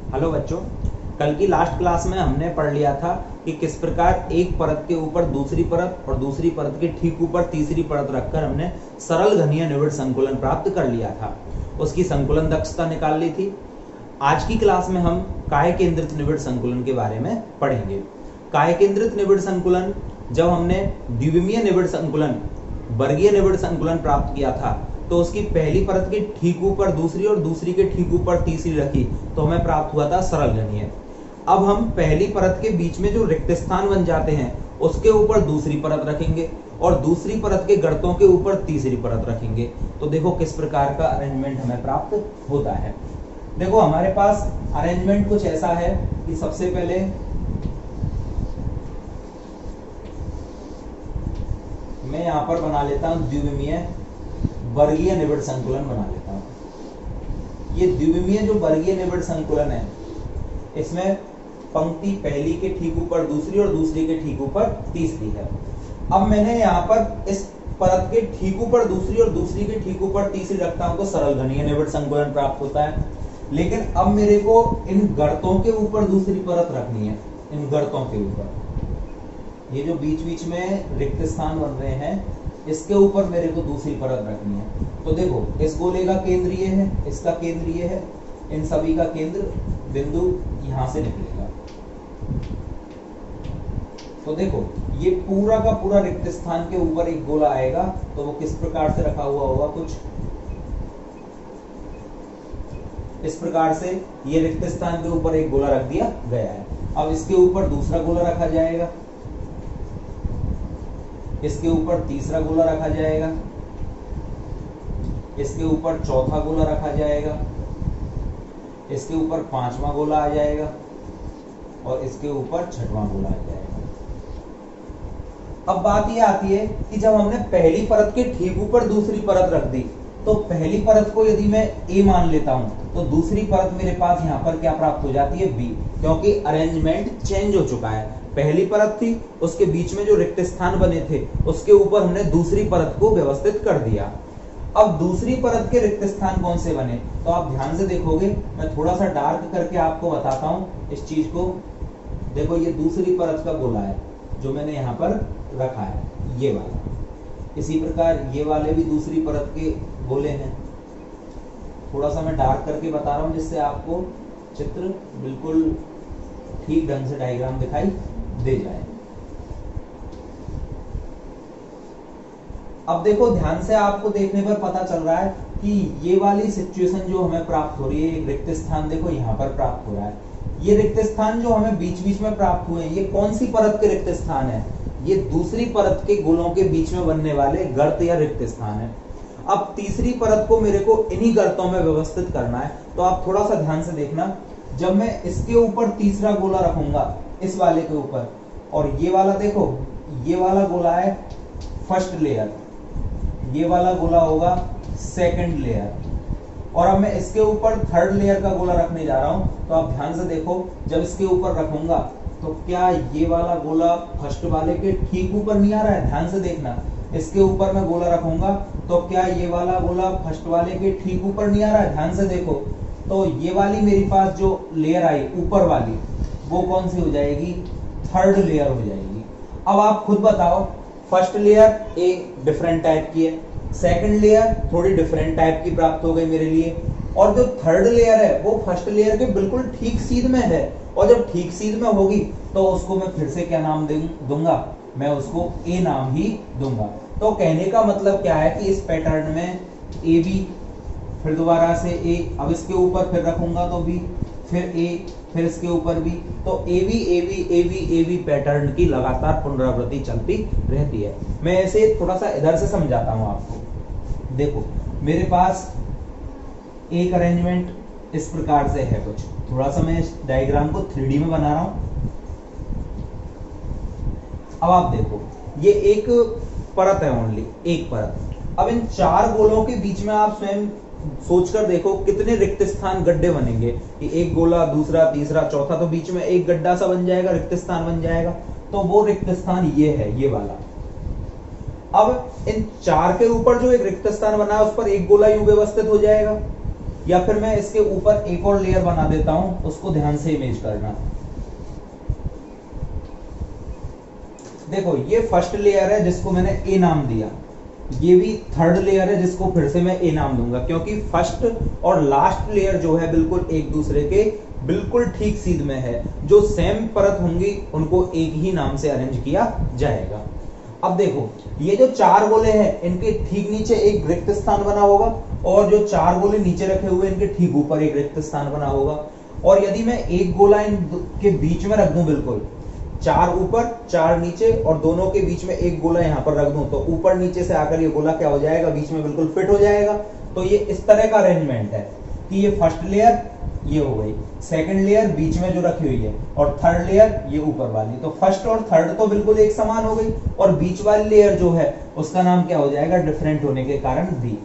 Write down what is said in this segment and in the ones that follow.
Hello बच्चों, कल की लास्ट क्लास में हमने पढ़ लिया था कि किस प्रकार एक परत के ऊपर दूसरी परत और दूसरी परत के ठीक ऊपर तीसरी परत रखकर हमने सरल घनीय निबिड़ संकुलन प्राप्त कर लिया था। उसकी संकुलन दक्षता निकाल ली थी। आज की क्लास में हम काय केंद्रित निबिड़ संकुलन के बारे में पढ़ेंगे। काय केंद्रित निबिड़ संकुलन, जब हमने द्विविमीय निबिड़ संकुलन, वर्गीय निबिड़ संकुलन प्राप्त किया था तो उसकी पहली परत के ठीक ऊपर दूसरी और दूसरी के ठीक ऊपर तीसरी रखी तो हमें प्राप्त हुआ था सरल घनीय। अब हम पहली परत के बीच में जो रिक्त स्थान बन जाते हैं उसके ऊपर दूसरी परत रखेंगे और दूसरी परत के गर्तों के ऊपर तीसरी परत रखेंगे। तो देखो किस प्रकार का अरेंजमेंट हमें प्राप्त होता है। देखो हमारे पास अरेंजमेंट कुछ ऐसा है कि सबसे पहले मैं यहां पर बना लेता हूं द्विविमीय वर्गीय निबिड़ संकुलन बना लेता हूं। ये द्विविमीय जो वर्गीय निबिड़ संकुलन है, इसमें पंक्ति पहली के ठीक ऊपर दूसरी और दूसरी के ठीक ऊपर तीसरी है। अब मैंने यहाँ पर इस परत के ठीक ऊपर दूसरी और दूसरी के ठीक ऊपर तीसरी रखता हूं तो सरल घनीय निबिड़ संकुलन प्राप्त होता है। लेकिन अब मेरे को इन गर्तों के ऊपर दूसरी परत रखनी है। इन गर्तों के ऊपर ये जो बीच बीच में रिक्त स्थान बन रहे हैं, इसके ऊपर मेरे को दूसरी परत रखनी है। तो देखो, इस गोले का केंद्र ये है, इसका केंद्र ये है, इन सभी का केंद्र बिंदु यहां से निकलेगा। तो देखो, ये पूरा का पूरा रिक्त स्थान के ऊपर एक गोला आएगा तो वो किस प्रकार से रखा हुआ होगा, कुछ इस प्रकार से ये रिक्त स्थान के ऊपर एक गोला रख दिया गया है। अब इसके ऊपर दूसरा गोला रखा जाएगा, इसके ऊपर तीसरा गोला रखा जाएगा, इसके ऊपर चौथा गोला रखा जाएगा, इसके ऊपर पांचवा गोला आ जाएगा और इसके ऊपर छठवां गोला आ जाएगा। अब बात यह आती है कि जब हमने पहली परत के ठीक ऊपर दूसरी परत रख दी तो पहली परत को यदि मैं ए मान लेता हूं तो दूसरी परत मेरे पास यहां पर क्या प्राप्त हो जाती है, बी, क्योंकि अरेंजमेंट चेंज हो चुका है। पहली परत थी, उसके बीच में जो रिक्त स्थान बने थे उसके ऊपर हमने दूसरी परत को व्यवस्थित कर दिया। अब दूसरी परत के रिक्त स्थान कौन से बने, तो आप ध्यान से देखोगे, मैं थोड़ा सा डार्क करके आपको बताता हूं इस चीज को। देखो, ये दूसरी परत का गोला है जो मैंने यहाँ पर रखा है, ये वाला। इसी प्रकार ये वाले भी दूसरी परत के गोले हैं। थोड़ा सा मैं डार्क करके बता रहा हूं जिससे आपको चित्र बिल्कुल ठीक ढंग से डायग्राम दिखाई दे जाए। अब देखो, ध्यान से आपको देखने पर पता चल रहा है कि ये वाली सिचुएशन जो हमें प्राप्त हो रही है, एक रिक्त स्थान देखो यहाँ पर प्राप्त हो रहा है। ये रिक्त स्थान जो हमें बीच बीच में प्राप्त हुए हैं, ये कौन सी परत के रिक्त स्थान है, ये दूसरी परत के गोलों के बीच में बनने वाले गर्त या रिक्त स्थान है। अब तीसरी परत को मेरे को इन्हीं गर्तों में व्यवस्थित करना है। तो आप थोड़ा सा ध्यान से देखना, जब मैं इसके ऊपर तीसरा गोला रखूंगा इस वाले के ऊपर, और ये वाला देखो, ये वाला गोला है फर्स्ट लेयर, ये वाला गोला होगा सेकंड लेयर, और अब मैं इसके ऊपर थर्ड लेयर का गोला रखने जा रहा हूं। तो आप ध्यान से देखो, जब इसके ऊपर रखूंगा तो क्या ये वाला गोला फर्स्ट वाले के ठीक ऊपर नहीं आ रहा है, ध्यान से देखना। इसके ऊपर मैं गोला रखूंगा तो क्या ये वाला गोला फर्स्ट वाले के ठीक ऊपर नहीं आ रहा है, ध्यान से देखो। तो ये वाली मेरे पास जो लेयर आई ऊपर वाली, वो कौन सी हो जाएगी, थर्ड लेयर हो जाएगी। अब आप खुद बताओ, फर्स्ट लेयर एक डिफरेंट टाइप की है, सेकंड लेयर थोड़ी डिफरेंट टाइप की प्राप्त हो गई मेरे लिए, और जो थर्ड लेयर है वो फर्स्ट लेयर के बिल्कुल ठीक सीध में है। और जब ठीक सीध में होगी तो उसको मैं फिर से क्या नाम दूंगा, मैं उसको ए नाम ही दूंगा। तो कहने का मतलब क्या है कि इस पैटर्न में ए बी, फिर दोबारा से ए, अब इसके ऊपर फिर रखूंगा तो बी, फिर ए, फिर इसके ऊपर बी, तो A B A B A B A B pattern की लगातार पुनरावृत्ति चलती रहती है। मैं ऐसे थोड़ा सा इधर से समझाता हूं आपको। देखो, मेरे पास एक अरेंजमेंट इस प्रकार से है कुछ, थोड़ा सा मैं इस डायग्राम को 3D में बना रहा हूं। अब आप देखो, ये एक परत है, ओनली एक परत। अब इन चार गोलों के बीच में आप स्वयं सोचकर देखो कितने रिक्त स्थान गड्ढे बनेंगे, कि एक गोला, दूसरा, तीसरा, चौथा, तो बीच में एक गड्ढा सा बन जाएगा, रिक्त स्थान बन जाएगा। तो वो रिक्त स्थान ये है, ये वाला। अब इन चार के ऊपर जो एक रिक्त स्थान बना है उस पर एक गोला यूं व्यवस्थित हो जाएगा। या फिर मैं इसके ऊपर एक और लेयर बना देता हूं, उसको ध्यान से इमेज करना। देखो ये फर्स्ट लेयर है जिसको मैंने ए नाम दिया, ये भी थर्ड लेयर है जिसको फिर से मैं ए नाम दूंगा, क्योंकि फर्स्ट और लास्ट लेयर जो है बिल्कुल एक दूसरे के बिल्कुल ठीक सीध में है। जो सेम परत होंगी उनको एक ही नाम से अरेंज किया जाएगा। अब देखो ये जो चार गोले हैं इनके ठीक नीचे एक रिक्त स्थान बना होगा, और जो चार गोले नीचे रखे हुए इनके ठीक ऊपर एक रिक्त स्थान बना होगा। और यदि मैं एक गोला इनके बीच में रख दूं, बिल्कुल चार ऊपर चार नीचे और दोनों के बीच में एक गोला यहां पर रख दूं, तो ऊपर नीचे से आकर ये गोला क्या हो जाएगा, बीच में बिल्कुल फिट हो जाएगा। तो ये इस तरह का अरेंजमेंट है कि ये फर्स्ट लेयर ये हो गई, सेकंड लेयर बीच में जो रखी हुई है, और थर्ड लेयर ये ऊपर वाली। तो फर्स्ट और थर्ड तो बिल्कुल एक समान हो गई, और बीच वाली लेयर जो है उसका नाम क्या हो जाएगा, डिफरेंट होने के कारण बी।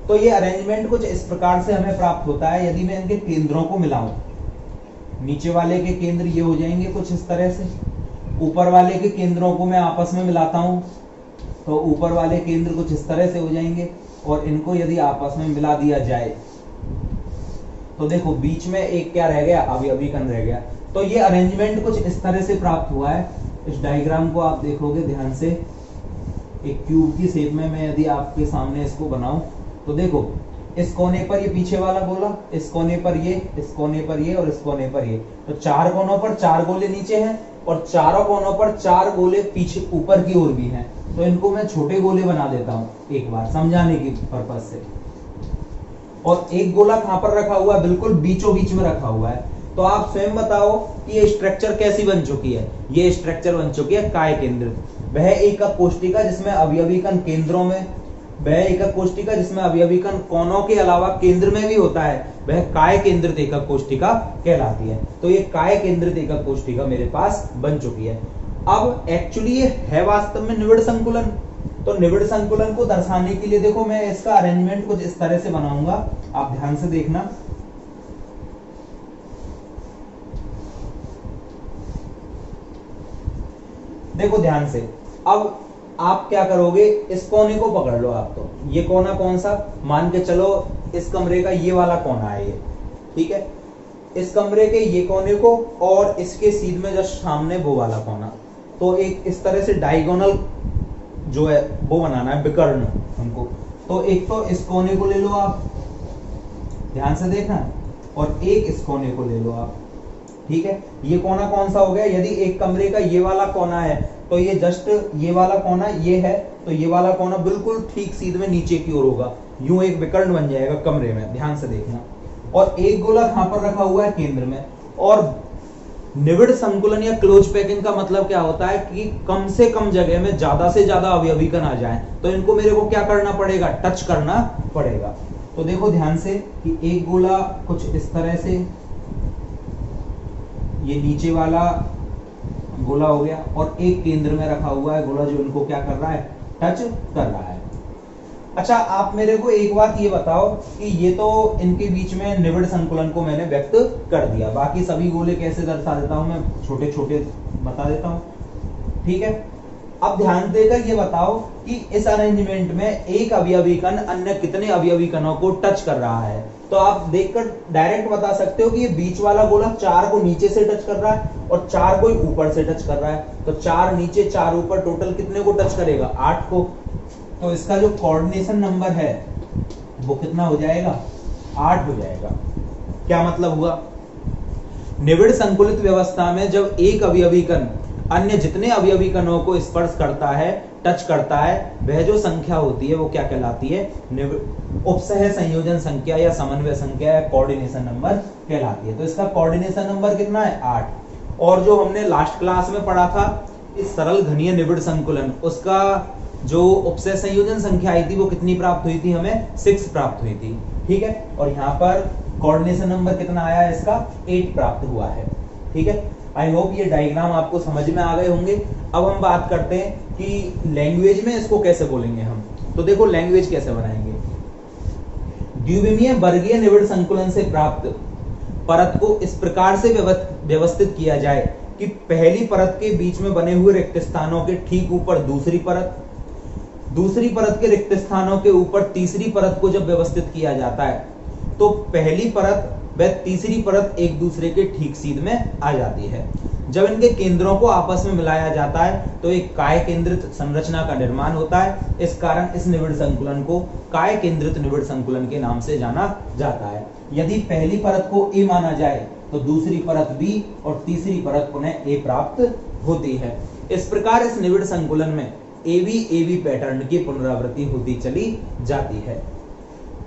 तो ये अरेंजमेंट कुछ इस प्रकार से हमें प्राप्त होता है। यदि मैं इनके केंद्रों को मिलाऊं, नीचे वाले के केंद्र ये हो जाएंगे कुछ इस तरह से, ऊपर वाले के केंद्रों को मैं आपस में मिलाता हूं तो ऊपर वाले केंद्र कुछ इस तरह से हो जाएंगे, और इनको यदि आपस में मिला दिया जाए तो देखो बीच में एक क्या रह गया, अवयवी कण रह गया। तो ये अरेंजमेंट कुछ इस तरह से प्राप्त हुआ है। इस डायग्राम को आप देखोगे ध्यान से, एक क्यूब की शेप में मैं यदि आपके सामने इसको बनाऊं तो देखो इस कोने पर ये पीछे वाला गोला, इस कोने पर ये, इस कोने पर ये और इस कोने पर ये। तो चार कोनों पर चार गोले नीचे हैं और चारों कोनों पर चार गोले पीछे ऊपर की ओर भी हैं। तो इनको मैं छोटे गोले बना देता हूं एक बार समझाने की पर्पज से। और एक गोला कहां पर रखा हुआ है, बिल्कुल बीचों बीच में रखा हुआ है। तो आप स्वयं बताओ कि ये स्ट्रक्चर कैसी बन चुकी है। ये स्ट्रक्चर बन चुकी है काय केंद्रित। वह एकक कोष्टिका जिसमें अवयवी कण केंद्रों में, वह एकक कोष्टिका जिसमें अवयवी कण कोनों के अलावा केंद्र में भी होता है, वह काय केंद्रित एकक कोष्टिका कहलाती है। तो ये काय केंद्रित एकक कोष्टिका मेरे पास बन चुकी है। अब एक्चुअली ये है वास्तव में निविड़ संकुलन। तो निविड़ संकुलन को दर्शाने के लिए देखो मैं इसका अरेंजमेंट कुछ इस तरह से बनाऊंगा, आप ध्यान से देखना। देखो ध्यान से, अब आप क्या करोगे, इस कोने को पकड़ लो आप। तो ये कोना कौन सा, मान के चलो इस कमरे का ये वाला कोना है ये, ठीक है। इस कमरे के ये कोने को और इसके सीध में जस्ट सामने वो वाला कोना। तो एक इस तरह से डायगोनल जो है वो बनाना है, विकर्ण हमको। तो एक तो इस कोने को ले लो आप, ध्यान से देखना, और एक इस कोने को ले लो आप, ठीक है। ये कोना कौन सा हो गया, यदि एक कमरे का ये वाला कोना है तो ये जस्ट ये वाला कोना ये है, तो ये वाला कोना बिल्कुल ठीक सीध में नीचे की ओर होगा, यूं एक विकर्ण बन जाएगा कमरे में, ध्यान से देखना। और एक गोला कहां पर रखा हुआ है, केंद्र में। और निविड़ संकुलन या क्लोज पैकिंग का मतलब क्या होता है कि कम से कम जगह में ज्यादा से ज्यादा अवयवी कण आ जाए, तो इनको मेरे को क्या करना पड़ेगा, टच करना पड़ेगा। तो देखो ध्यान से कि एक गोला कुछ इस तरह से, ये नीचे वाला गोला हो गया, और एक केंद्र में रखा हुआ है गोला जो इनको क्या कर रहा है, टच कर रहा है। अच्छा आप मेरे को एक बात ये बताओ कि ये तो इनके बीच में निविड़ संकुलन को मैंने व्यक्त कर दिया, बाकी सभी गोले कैसे दर्शा देता हूं मैं, छोटे छोटे बता देता हूं, ठीक है। अब ध्यान देकर ये बताओ कि इस अरेंजमेंट में एक अवयवी कण अन्य कितने अवयवी कणों को टच कर रहा है। तो आप देखकर डायरेक्ट बता सकते हो कि ये बीच वाला गोला चार को नीचे से टच कर रहा है और चार को ऊपर से टच कर रहा है। तो चार नीचे चार ऊपर, टोटल कितने को टच करेगा, 8 को। तो इसका जो कोऑर्डिनेशन नंबर है वो कितना हो जाएगा, 8 हो जाएगा। क्या मतलब हुआ, निविड़ संकुलित व्यवस्था में जब एक अवयवी कण अन्य जितने अवयवी कणों को स्पर्श करता है, टच करता है, वह जो संख्या होती है वो क्या कहलाती है, उपसह संयोजन संख्या या समन्वय संख्या या कोऑर्डिनेशन नंबर कहलाती है। तो इसका कोऑर्डिनेशन नंबर कितना है, 8। और जो हमने लास्ट क्लास में पढ़ा था इस सरल घनीय निविड़ संकुलन, उसका जो उपसह संयोजन संख्या आई थी वो कितनी प्राप्त हुई थी, हमें 6 प्राप्त हुई थी, ठीक है। और यहाँ पर कोऑर्डिनेशन नंबर कितना आया है, इसका 8 प्राप्त हुआ है, ठीक है। आई होप ये डायग्राम आपको समझ में आ गए होंगे। अब हम बात करते हैं कि लैंग्वेज में इसको कैसे बोलेंगे हम। तो देखो लैंग्वेज कैसे बनाएंगे, द्विविमीय वर्गीय निविड़ संकुलन से प्राप्त परत को इस प्रकार से व्यवस्थित किया जाए कि पहली परत के बीच में बने हुए रिक्त स्थानों के ठीक ऊपर दूसरी परत, दूसरी परत के रिक्त स्थानों के ऊपर तीसरी परत को जब व्यवस्थित किया जाता है तो पहली परत व तीसरी परत एक दूसरे के ठीक सीध में आ जाती है। जब इनके केंद्रों को आपस में मिलाया जाता है तो एक काय केंद्रित संरचना का निर्माण होता है। इस कारण इस निबिड़ संकुलन को काय केंद्रित निबिड़ संकुलन के नाम से जाना जाता है। यदि पहली परत को ए माना जाए तो दूसरी परत बी और तीसरी परत पुनः ए प्राप्त होती है। इस प्रकार इस निबिड़ संकुलन में एबी पैटर्न की पुनरावृत्ति होती चली जाती है।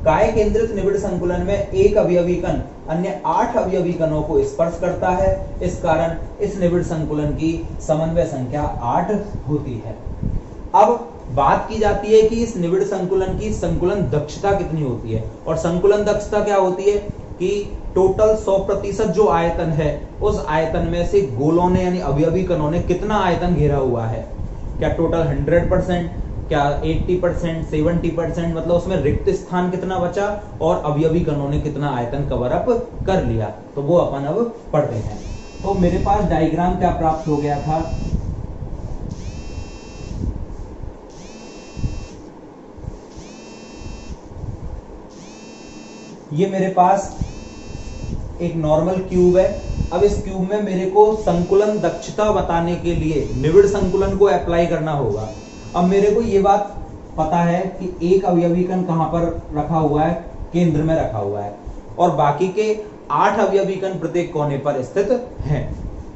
काय केंद्रित निबिड़ संकुलन में एक अवयवी कण अन्य 8 अवयवी कणों को स्पर्श करता है। इस कारण इस निबिड़ संकुलन की समन्वय संख्या 8 होती है। अब बात की जाती है कि इस निबिड़ संकुलन की संकुलन दक्षता कितनी होती है, और संकुलन दक्षता क्या होती है कि टोटल 100% जो आयतन है उस आयतन में से गोलों ने यानी अवयवी कणों ने कितना आयतन घेरा हुआ है। क्या टोटल 100%, क्या 80%, 70%, मतलब उसमें रिक्त स्थान कितना बचा और अवयवी कणों ने कितना आयतन कवर अप कर लिया, तो वो अपन अब पढ़ते हैं। तो मेरे पास डायग्राम क्या प्राप्त हो गया था, ये मेरे पास एक नॉर्मल क्यूब है। अब इस क्यूब में मेरे को संकुलन दक्षता बताने के लिए निबिड़ संकुलन को अप्लाई करना होगा। अब मेरे को ये बात पता है कि एक अवयवी कण कहां पर रखा हुआ है, केंद्र में रखा हुआ है, और बाकी के 8 अवयवी कण प्रत्येक कोने पर स्थित हैं।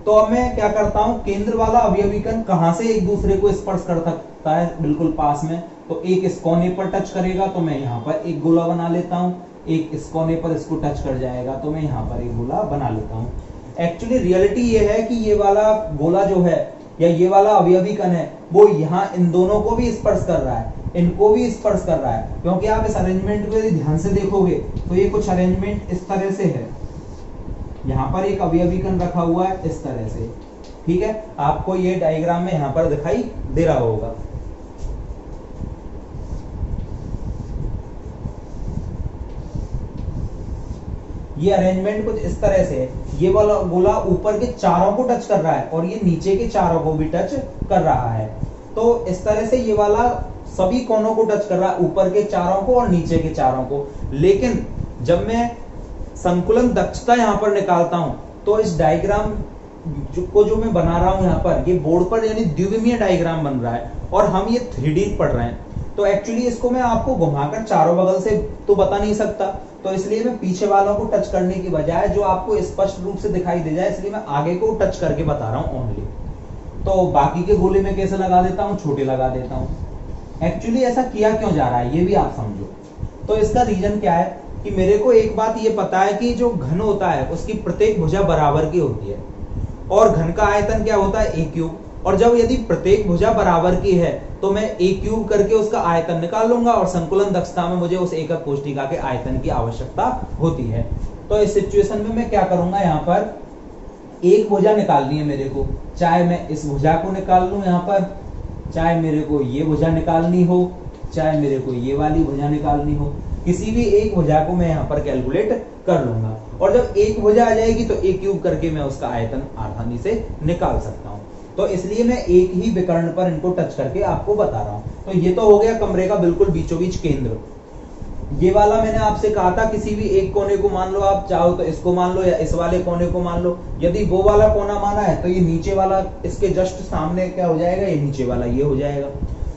तो अब मैं क्या करता हूं, केंद्र वाला अवयवी कण कहां से एक दूसरे को स्पर्श कर सकता है, बिल्कुल पास में, तो एक इस कोने पर टच करेगा तो मैं यहाँ पर एक गोला बना लेता हूँ, एक इस कोने पर इसको टच कर जाएगा तो मैं यहाँ पर एक गोला बना लेता हूँ। एक्चुअली रियलिटी ये है कि ये वाला गोला जो है या ये वाला अवयवी कण है वो यहाँ इन दोनों को भी स्पर्श कर रहा है, इनको भी स्पर्श कर रहा है, क्योंकि आप इस अरेंजमेंट को यदि ध्यान से देखोगे तो ये कुछ अरेंजमेंट इस तरह से है। यहाँ पर एक अवयवी कण रखा हुआ है इस तरह से, ठीक है, आपको ये डायग्राम में यहाँ पर दिखाई दे रहा होगा। ये अरेंजमेंट कुछ इस तरह से है। ये वाला गोला ऊपर के चारों को टच कर रहा है और ये नीचे के चारों को भी टच कर रहा है। तो इस तरह से ये वाला सभी कोनों को टच कर रहा है, ऊपर के चारों को और नीचे के चारों को। लेकिन जब मैं संकुलन दक्षता यहाँ पर निकालता हूं तो इस डायग्राम जो मैं बना रहा हूं यहाँ पर, ये बोर्ड पर यानी द्विविमीय डायग्राम बन रहा है और हम ये 3D पढ़ रहे हैं। तो एक्चुअली इसको मैं आपको घुमाकर चारों बगल से तो बता नहीं सकता, तो इसलिए मैं पीछे वालों को टच करने की बजाय जो आपको स्पष्ट रूप से दिखाई दे जाए, इसलिए मैं आगे को टच करके बता रहा हूं ओनली। तो बाकी के गोले में कैसे लगा देता हूं, छोटे लगा देता हूं। एक्चुअली ऐसा किया क्यों जा रहा है ये भी आप समझो। तो इसका रीजन क्या है कि मेरे को एक बात ये पता है कि जो घन होता है उसकी प्रत्येक भुजा बराबर की होती है और घन का आयतन क्या होता है, a क्यूब। और जब यदि प्रत्येक भुजा बराबर की है तो मैं a क्यूब करके उसका आयतन निकाल लूंगा और संकुलन दक्षता में मुझे उस एकक कोष्ठिका के आयतन की आवश्यकता होती है। तो इस सिचुएशन में मैं क्या करूंगा, यहाँ पर एक भुजा निकालनी है मेरे को, चाहे मैं इस भुजा को निकाल लूं यहाँ पर, चाहे मेरे को ये भुजा निकालनी हो, चाहे मेरे को ये वाली भुजा निकालनी हो, किसी भी एक भुजा को मैं यहाँ पर कैलकुलेट कर लूंगा। और जब एक भुजा आ जाएगी तो a क्यूब करके मैं उसका आयतन आसानी से निकाल सकता हूँ। तो इसलिए मैं एक ही विकर्ण पर इनको टच करके आपको बता रहा हूँ। तो ये तो हो गया कमरे का बिल्कुल बीचों बीच केंद्र। ये वाला मैंने आपसे कहा था किसी भी एक कोने को मान लो, आप चाहो तो इसको मान लो या इस वाले कोने को मान लो। यदि वो वाला कोना माना है तो ये नीचे वाला इसके जस्ट सामने क्या हो जाएगा, ये नीचे वाला ये हो जाएगा।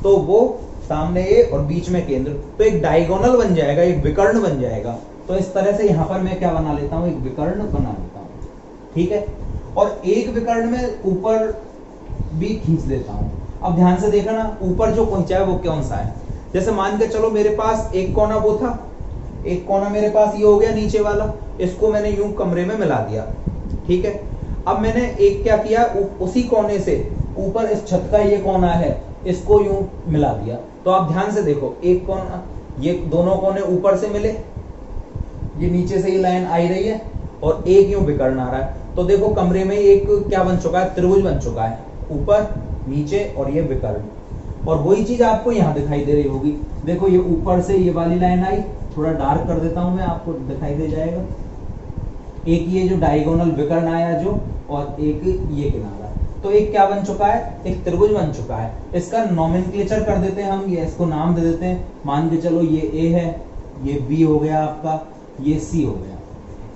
तो वो सामने ये और बीच में केंद्र, तो एक डायगोनल बन जाएगा, एक विकर्ण बन जाएगा। तो इस तरह से यहाँ पर मैं क्या बना लेता हूँ, एक विकर्ण बना लेता हूँ, ठीक है। और एक विकर्ण में ऊपर भी खींच लेता हूँ। अब ध्यान से देखना ऊपर जो पहुंचा है वो कौन सा है। जैसे मान के चलो मेरे पास एक कोना वो था, एक कोना मेरे पास ये हो गया नीचे वाला, इसको मैंने यूं कमरे में मिला दिया, ठीक है। अब मैंने एक क्या किया, उसी कोने से ऊपर इस छत का ये कोना है, इसको यूं मिला दिया। तो आप ध्यान से देखो, एक कोना, ये दोनों कोने ऊपर से मिले, ये नीचे से ये लाइन आई रही है और एक यूं विकर्ण आ रहा है। तो देखो कमरे में एक क्या बन चुका है, त्रिभुज बन चुका है, ऊपर नीचे और ये विकर्ण। और वही चीज आपको यहाँ दिखाई दे रही होगी। देखो ये ऊपर से ये वाली लाइन आई, थोड़ा डार्क कर देता हूं मैं, आपको दिखाई दे जाएगा। एक ये जो डायगोनल विकर्ण आया जो, और एक ये किनारा। तो एक क्या बन चुका है, एक त्रिभुज बन चुका है। इसका नोमेनक्लेचर कर देते हैं हम, ये इसको नाम दे देते हैं। मान के चलो ये ए है, ये बी हो गया आपका, ये सी हो गया।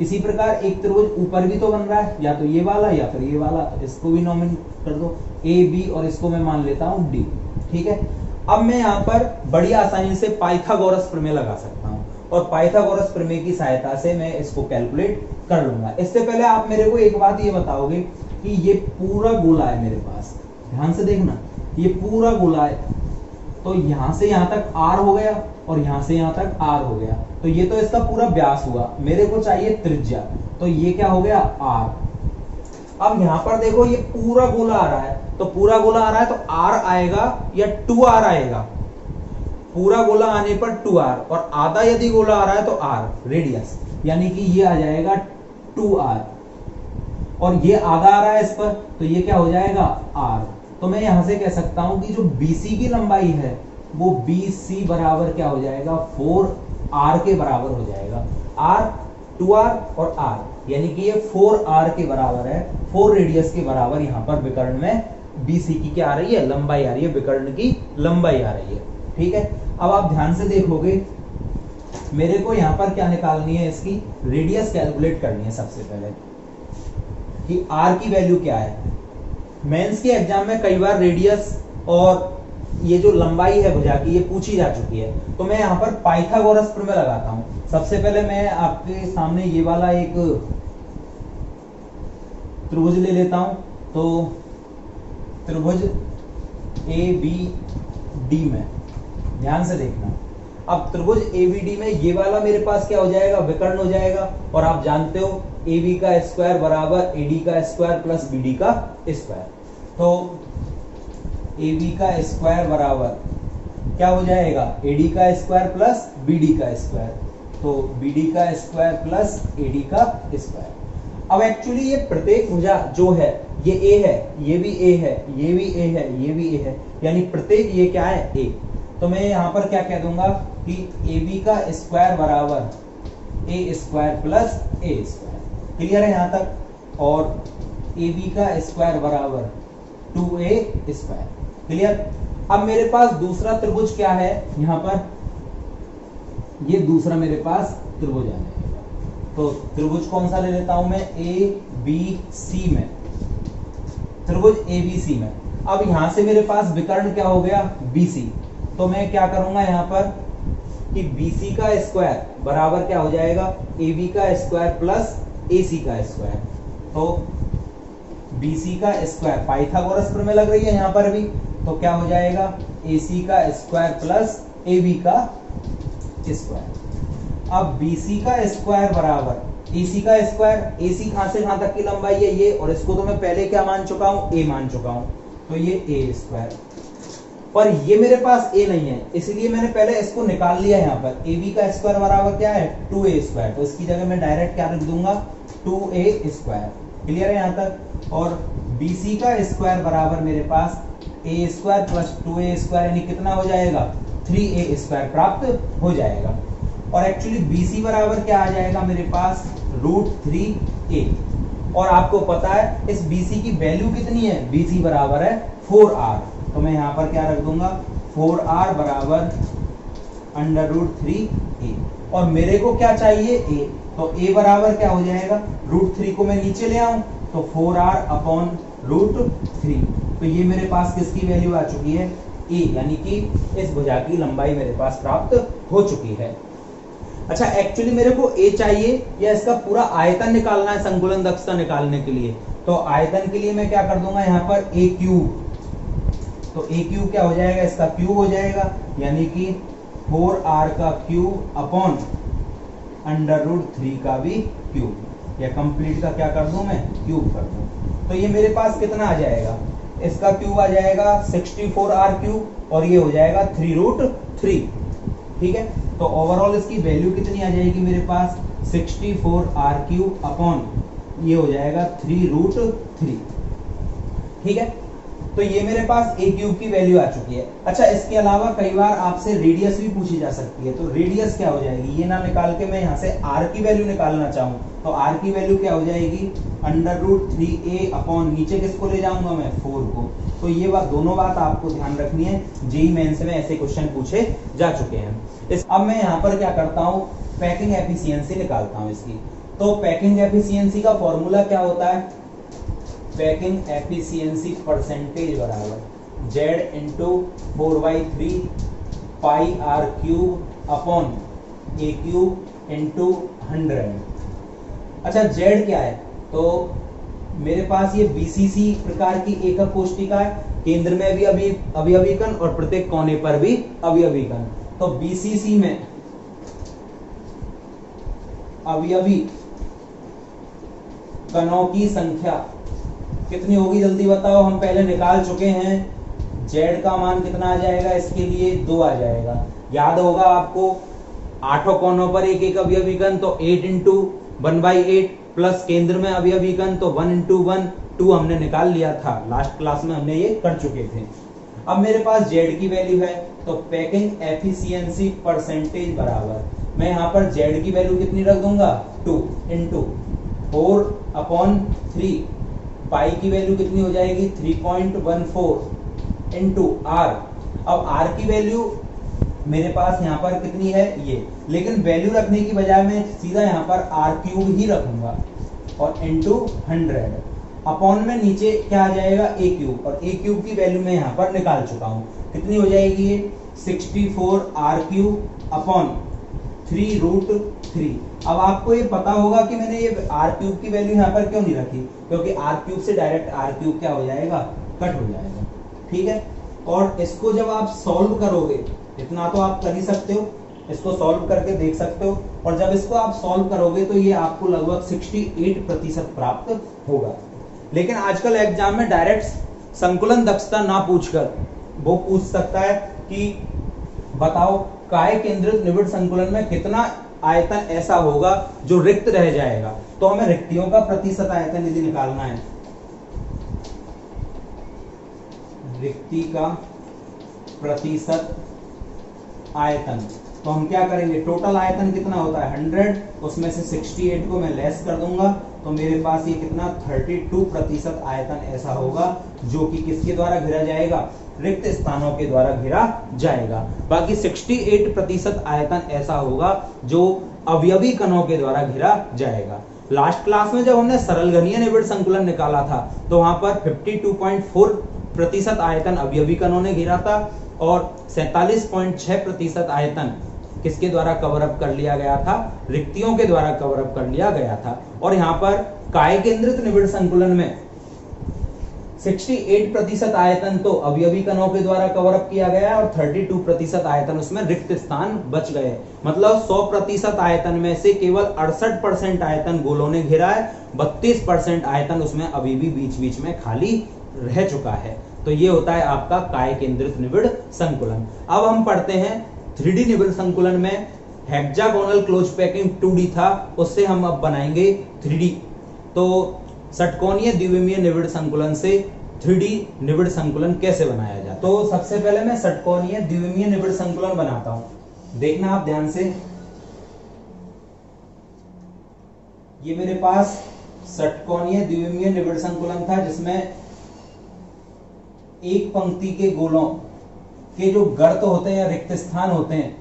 इसी प्रकार एक त्रिभुज ऊपर भी तो बन रहा है, या तो ये वाला या फिर ये वाला, तो इसको भी नॉमिन कर दो ए बी, और इसको मैं मान लेता हूं डी। ठीक है, अब मैं यहाँ पर बड़ी आसानी से पाइथागोरस प्रमेय लगा सकता हूँ, और पाइथागोरस प्रमेय की सहायता से मैं इसको कैलकुलेट कर लूंगा। इससे पहले आप मेरे को एक बात ये बताओगे कि ये पूरा गोला है मेरे पास, ध्यान से देखना, ये पूरा गोला है, तो यहां से यहां तक r हो गया और यहां से यहां तक r हो गया, तो ये तो इसका पूरा व्यास हुआ। मेरे को चाहिए त्रिज्या, तो ये क्या हो गया r। अब यहां पर देखो ये पूरा गोला आ रहा है, तो पूरा गोला आ रहा है तो r आएगा या 2r आएगा? पूरा गोला आने पर 2r, और आधा यदि गोला आ रहा है तो r रेडियस, यानी कि ये आ जाएगा 2r, और ये आधा आ रहा है इस पर, तो ये क्या हो जाएगा r। तो मैं यहां से कह सकता हूं कि जो BC की लंबाई है वो BC बराबर क्या हो जाएगा 4r के बराबर हो जाएगा। r 2r और r, यानी कि ये 4r के बराबर है, 4 रेडियस के बराबर यहाँ पर विकर्ण में BC की क्या आ रही है, लंबाई आ रही है, विकर्ण की लंबाई आ रही है। ठीक है, अब आप ध्यान से देखोगे, मेरे को यहाँ पर क्या निकालनी है, इसकी रेडियस कैलकुलेट करनी है सबसे पहले कि r की वैल्यू क्या है। मेंस के एग्जाम में कई बार रेडियस और ये जो लंबाई है भुजा की, ये पूछी जा चुकी है, तो मैं यहाँ पर पाइथागोरस प्रमेय लगाता हूँ। सबसे पहले मैं आपके सामने ये वाला एक त्रिभुज ले लेता हूं, तो त्रिभुज ABD में ध्यान से देखना। अब त्रिभुज ABD में ये वाला मेरे पास क्या हो जाएगा, विकर्ण हो जाएगा, और आप जानते हो AB का स्क्वायर बराबर AD का स्क्वायर प्लस BD का स्क्वायर। तो AB का स्क्वायर बराबर क्या हो जाएगा, AD का स्क्वायर प्लस BD का स्क्वायर, तो BD का स्क्वायर प्लस AD का स्क्वायर। अब एक्चुअली ये प्रत्येक भुजा जो है, ये A है, ये भी A है, ये भी A है, ये भी A है, यानी प्रत्येक ये क्या है A। तो मैं यहाँ पर क्या कह दूंगा कि AB का स्क्वायर बराबर A square plus A square. Clear है यहाँ तक? और AB का स्क्वायर बराबर 2A स्क्वायर। क्लियर? अब मेरे पास दूसरा त्रिभुज क्या है, यहाँ पर ये दूसरा मेरे पास त्रिभुज आ जाएगा। तो त्रिभुज कौन सा ले लेता हूं मैं, ABC में, त्रिभुज ABC में। अब यहां से मेरे पास विकर्ण क्या हो गया, BC। तो मैं क्या करूंगा यहाँ पर कि BC का स्क्वायर बराबर क्या हो जाएगा, AB का स्क्वायर प्लस AC का स्क्वायर। तो BC का स्क्वायर, पाइथागोरस प्रमेय लग रही है यहाँ पर भी, तो क्या हो जाएगा AC का स्क्वायर प्लस AB का स्क्वायर। अब BC का स्क्वायर बराबर AC का स्क्वायर, AC कहां से कहां तक की लंबाई है ये, और इसको तो मैं पहले क्या मान चुका हूं, A मान चुका हूं, तो ये A स्क्वायर। पर ये मेरे पास A नहीं है, इसलिए मैंने पहले इसको निकाल लिया। यहाँ पर AB का स्क्वायर बराबर क्या है, 2A स्क्वायर, तो इसकी जगह मैं डायरेक्ट क्या लिख दूंगा, 2A स्क्वायर। क्लियर है यहाँ तक? और BC का स्क्वायर बराबर मेरे पास A square plus 2A square, यानी कितना हो जाएगा, 3A स्क्वायर प्राप्त हो जाएगा। और एक्चुअली BC बराबर क्या आ जाएगा मेरे पास, √3A। और आपको पता है इस BC की वैल्यू कितनी है, BC बराबर है 4R। तो मैं यहाँ पर क्या रख दूंगा, 4R बराबर √3A। और मेरे को क्या चाहिए, A, तो A बराबर क्या हो जाएगा, √3 को मैं नीचे ले आऊं तो 4R अपॉन √3। तो ये मेरे पास किसकी वैल्यू आ चुकी है, A, यानी कि इस भुजा की लंबाई मेरे पास प्राप्त हो चुकी है। अच्छा, एक्चुअली मेरे को A चाहिए या इसका पूरा आयतन निकालना है संकुलन दक्षता निकालने के लिए। तो आयतन के लिए मैं क्या कर दूंगा यहाँ पर A क्यूब। तो A क्यूब क्या हो जाएगा, इसका क्यूब हो जाएगा, यानी कि 4R का क्यूब अपॉन √3 का भी क्यूब, या कंप्लीट का क्या कर दूं मैं, क्यूब कर दूं। तो ये मेरे पास कितना आ जाएगा, इसका क्यूब आ जाएगा 64R क्यूब, और ये हो जाएगा 3√3। ठीक है, तो ओवरऑल इसकी वैल्यू कितनी आ जाएगी मेरे पास, 64R क्यूब अपॉन ये हो जाएगा 3√3। ठीक है, तो ये मेरे पास A क्यूब की वैल्यू आ चुकी है। अच्छा, इसके अलावा कई बार आपसे रेडियस भी पूछी जा सकती है, तो रेडियस क्या हो जाएगी, ये ना निकाल के मैं यहाँ से R की वैल्यू निकालना चाहूँ तो R की वैल्यू क्या हो जाएगी, √3A अपॉन नीचे किसको ले जाऊंगा मैं, 4 को। तो ये बात, दोनों बात आपको ध्यान रखनी है, जेईई मेंस में ऐसे क्वेश्चन पूछे जा चुके हैं। अब मैं यहाँ पर क्या करता हूँ पैकिंग एफिशिएंसी निकालता हूं इसकी। तो पैकिंग एफिशिएंसी का फॉर्मूला क्या होता है? पैकिंग एफिशिएंसी परसेंटेज बराबर Z into 4/3 pi R cube upon A cube into 100। अच्छा Z क्या है? तो मेरे पास ये बीसीसी प्रकार की एकक कोष्टिका है, केंद्र में भी अवयवी कण और प्रत्येक कोने पर भी अवयवी कण। तो बीसीसी में अवयवी कणों की संख्या कितनी होगी जल्दी बताओ? हम पहले निकाल चुके हैं। Z का मान कितना आ जाएगा? इसके लिए 2 आ जाएगा। याद होगा आपको, 8 कोनों पर एक एक अवयवी कण, तो 8 इंटू 1/8 प्लस केंद्र में अवयवी कण, तो 1 इंटू 1 2 हमने निकाल लिया था, लास्ट क्लास में हमने ये कर चुके थे। अब मेरे पास Z की वैल्यू है, तो पैकिंग एफिशिएंसी परसेंटेज बराबर मैं यहाँ पर Z की वैल्यू कितनी रख दूंगा? 2 इंटू 4/3 पाई की वैल्यू कितनी हो जाएगी? 3.14 इंटू R। अब R की वैल्यू मेरे पास यहाँ पर कितनी है? ये, लेकिन वैल्यू रखने की बजाय मैं सीधा यहाँ पर R क्यूब ही रखूंगा और इंटू 100 अपॉन में नीचे क्या आ जाएगा? A क्यूब, और A क्यूब की वैल्यू मैं यहाँ पर निकाल चुका हूँ। कितनी हो जाएगी ये? 64 R क्यूब अपॉन 3√3। अब आपको ये पता होगा कि मैंने ये R क्यूब की वैल्यू यहाँ पर क्यों नहीं रखी, क्योंकि R क्यूब से डायरेक्ट R क्यूब क्या हो जाएगा? कट हो जाएगा। ठीक है, और इसको जब आप सॉल्व करोगे, इतना तो आप कर ही सकते हो, इसको सॉल्व करके देख सकते हो, और जब इसको आप सॉल्व करोगे तो ये आपको लगभग 68% प्राप्त होगा। लेकिन आजकल एग्जाम में डायरेक्ट संकुलन दक्षता ना पूछकर वो पूछ सकता है कि बताओ काय केंद्रित निबिड़ संकुलन में कितना आयतन ऐसा होगा जो रिक्त रह जाएगा। तो हमें रिक्तियों का प्रतिशत आयतन यदि निकालना है, रिक्ति का प्रतिशत आयतन, तो हम क्या करेंगे? टोटल आयतन कितना होता है? 100, उसमें से 68 को मैं लेस कर दूंगा, तो मेरे पास ये कितना 32% आयतन ऐसा होगा जो कि किसके द्वारा घिरा जाएगा? रिक्त स्थानों के द्वारा घिरा जाएगा। बाकी 68% आयतन ऐसा होगा जो अवयवी कणों के द्वारा घिरा जाएगा। लास्ट क्लास में जब हमने सरल घनीय निबिड़ संकुलन निकाला था तो वहां पर 52.4% आयतन अवयवी कणों ने घिरा था और 47.6% आयतन किसके द्वारा कवर अप कर लिया गया था? रिक्तियों के द्वारा कवर अप कर लिया गया था। और यहाँ पर काय केंद्रित निबिड़ संकुलन में 68% आयतन तो अवयवी कणों के द्वारा कवर अप किया गया और 32% आयतन उसमें रिक्त स्थान बच गए। मतलब 100% आयतन में से केवल 68% आयतन गोलों ने घेरा है, 32% आयतन उसमें अभी भी बीच बीच में खाली रह चुका है। तो ये होता है आपका काय केंद्रित निबिड़ संकुलन। अब हम पढ़ते हैं 3D निबिड़ संकुलन में हेक्सागोनल क्लोज पैकिंग 2D था, उससे हम अब बनाएंगे 3D। तो षटकोणीय द्विविमीय निबिड़ संकुलन से 3D निबिड़ संकुलन कैसे बनाया जाए? तो सबसे पहले मैं षटकोणीय द्विविमीय निबिड़ संकुलन बनाता हूं। देखना आप ध्यान से, ये मेरे पास षटकोणीय द्विविमीय निबिड़ संकुलन था जिसमें एक पंक्ति के गोलों के जो गर्त होते हैं या रिक्त स्थान होते हैं,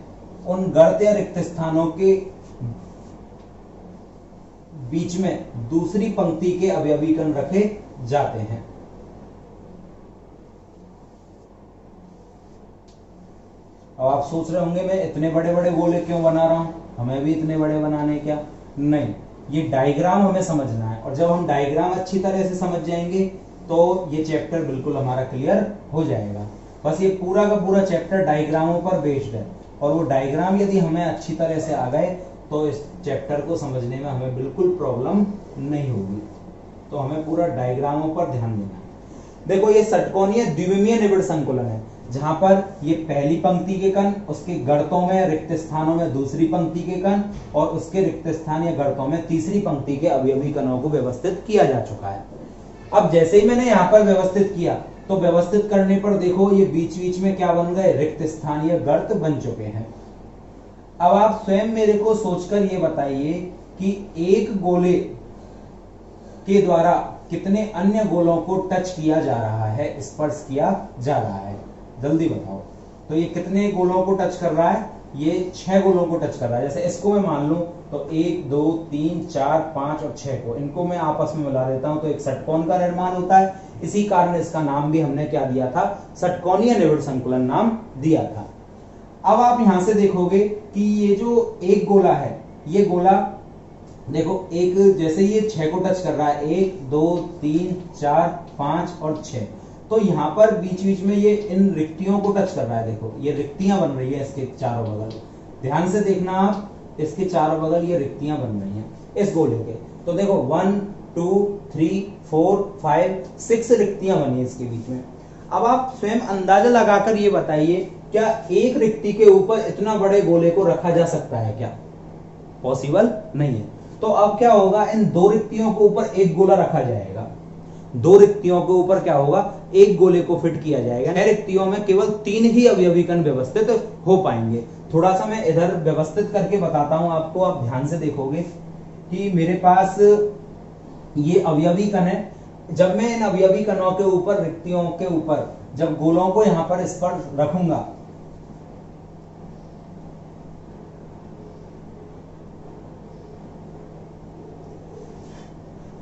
उन गर्त या रिक्त स्थानों के बीच में दूसरी पंक्ति के अवयवी कण रखे जाते हैं। अब आप सोच रहे होंगे मैं इतने बड़े बड़े गोले क्यों बना रहा हूं, हमें भी इतने बड़े बनाने क्या? नहीं, ये डायग्राम हमें समझना है, और जब हम डायग्राम अच्छी तरह से समझ जाएंगे तो ये चैप्टर बिल्कुल हमारा क्लियर हो जाएगा। बस ये पूरा का पूरा चैप्टर डायग्रामों पर बेस्ड है, और वो डायग्राम यदि हमें अच्छी तरह से आ गए तो इस चैप्टर को समझने में हमें बिल्कुल प्रॉब्लम नहीं होगी। तो हमें पूरा डायग्रामों पर ध्यान देना है। देखो, ये षटकोणीय द्विविमीय निबिड़ संकुलन है जहां पर ये पहली पंक्ति के कण, उसके गर्तों में रिक्त स्थानों में दूसरी पंक्ति के कण, और उसके रिक्त स्थान या गर्तों में तीसरी पंक्ति के अवयवी कणों को व्यवस्थित किया जा चुका है। अब जैसे ही मैंने यहाँ पर व्यवस्थित किया तो व्यवस्थित करने पर देखो ये बीच बीच में क्या बन गए? रिक्त स्थान या गर्त बन चुके हैं। अब आप स्वयं मेरे को सोचकर ये बताइए कि एक गोले के द्वारा कितने अन्य गोलों को टच किया जा रहा है, स्पर्श किया जा रहा है? जल्दी बताओ। तो ये कितने गोलों को टच कर रहा है? ये 6 गोलों को टच कर रहा है। जैसे इसको मैं मान लूं तो 1 2 3 4 5 और 6 को, इनको मैं आपस में मिला देता हूं तो एक षटकोण का निर्माण होता है। इसी कारण इसका नाम भी हमने क्या दिया था, षटकोणीय निविड़ संकुलन नाम दिया था। अब आप यहां से देखोगे कि ये जो एक गोला है, ये गोला देखो एक, जैसे ये 6 को टच कर रहा है, 1 2 3 4 5 और 6, तो यहाँ पर बीच बीच में ये इन रिक्तियों को टच कर रहा है। देखो ये रिक्तियां बन रही है इसके चारों बगल, ध्यान से देखना आप, इसके चारों बगल ये रिक्तियां बन रही हैं इस गोले के। तो देखो 1 2 3 4 5 6 रिक्तियां बनी है इसके बीच में। अब आप स्वयं अंदाजा लगाकर ये बताइए, क्या एक रिक्ति के ऊपर इतना बड़े गोले को रखा जा सकता है क्या? पॉसिबल नहीं है। तो अब क्या होगा, इन दो रिक्तियों के ऊपर एक गोला रखा जाएगा, दो रिक्तियों के ऊपर क्या होगा, एक गोले को फिट किया जाएगा। 6 रिक्तियों में केवल 3 ही अवयवी कण व्यवस्थित हो पाएंगे। थोड़ा सा मैं इधर व्यवस्थित करके बताता हूं आपको, आप ध्यान से देखोगे कि मेरे पास ये अवयवी कण है। जब मैं इन अवयवी कणों के ऊपर, रिक्तियों के ऊपर जब गोलों को यहां पर इस पर रखूंगा,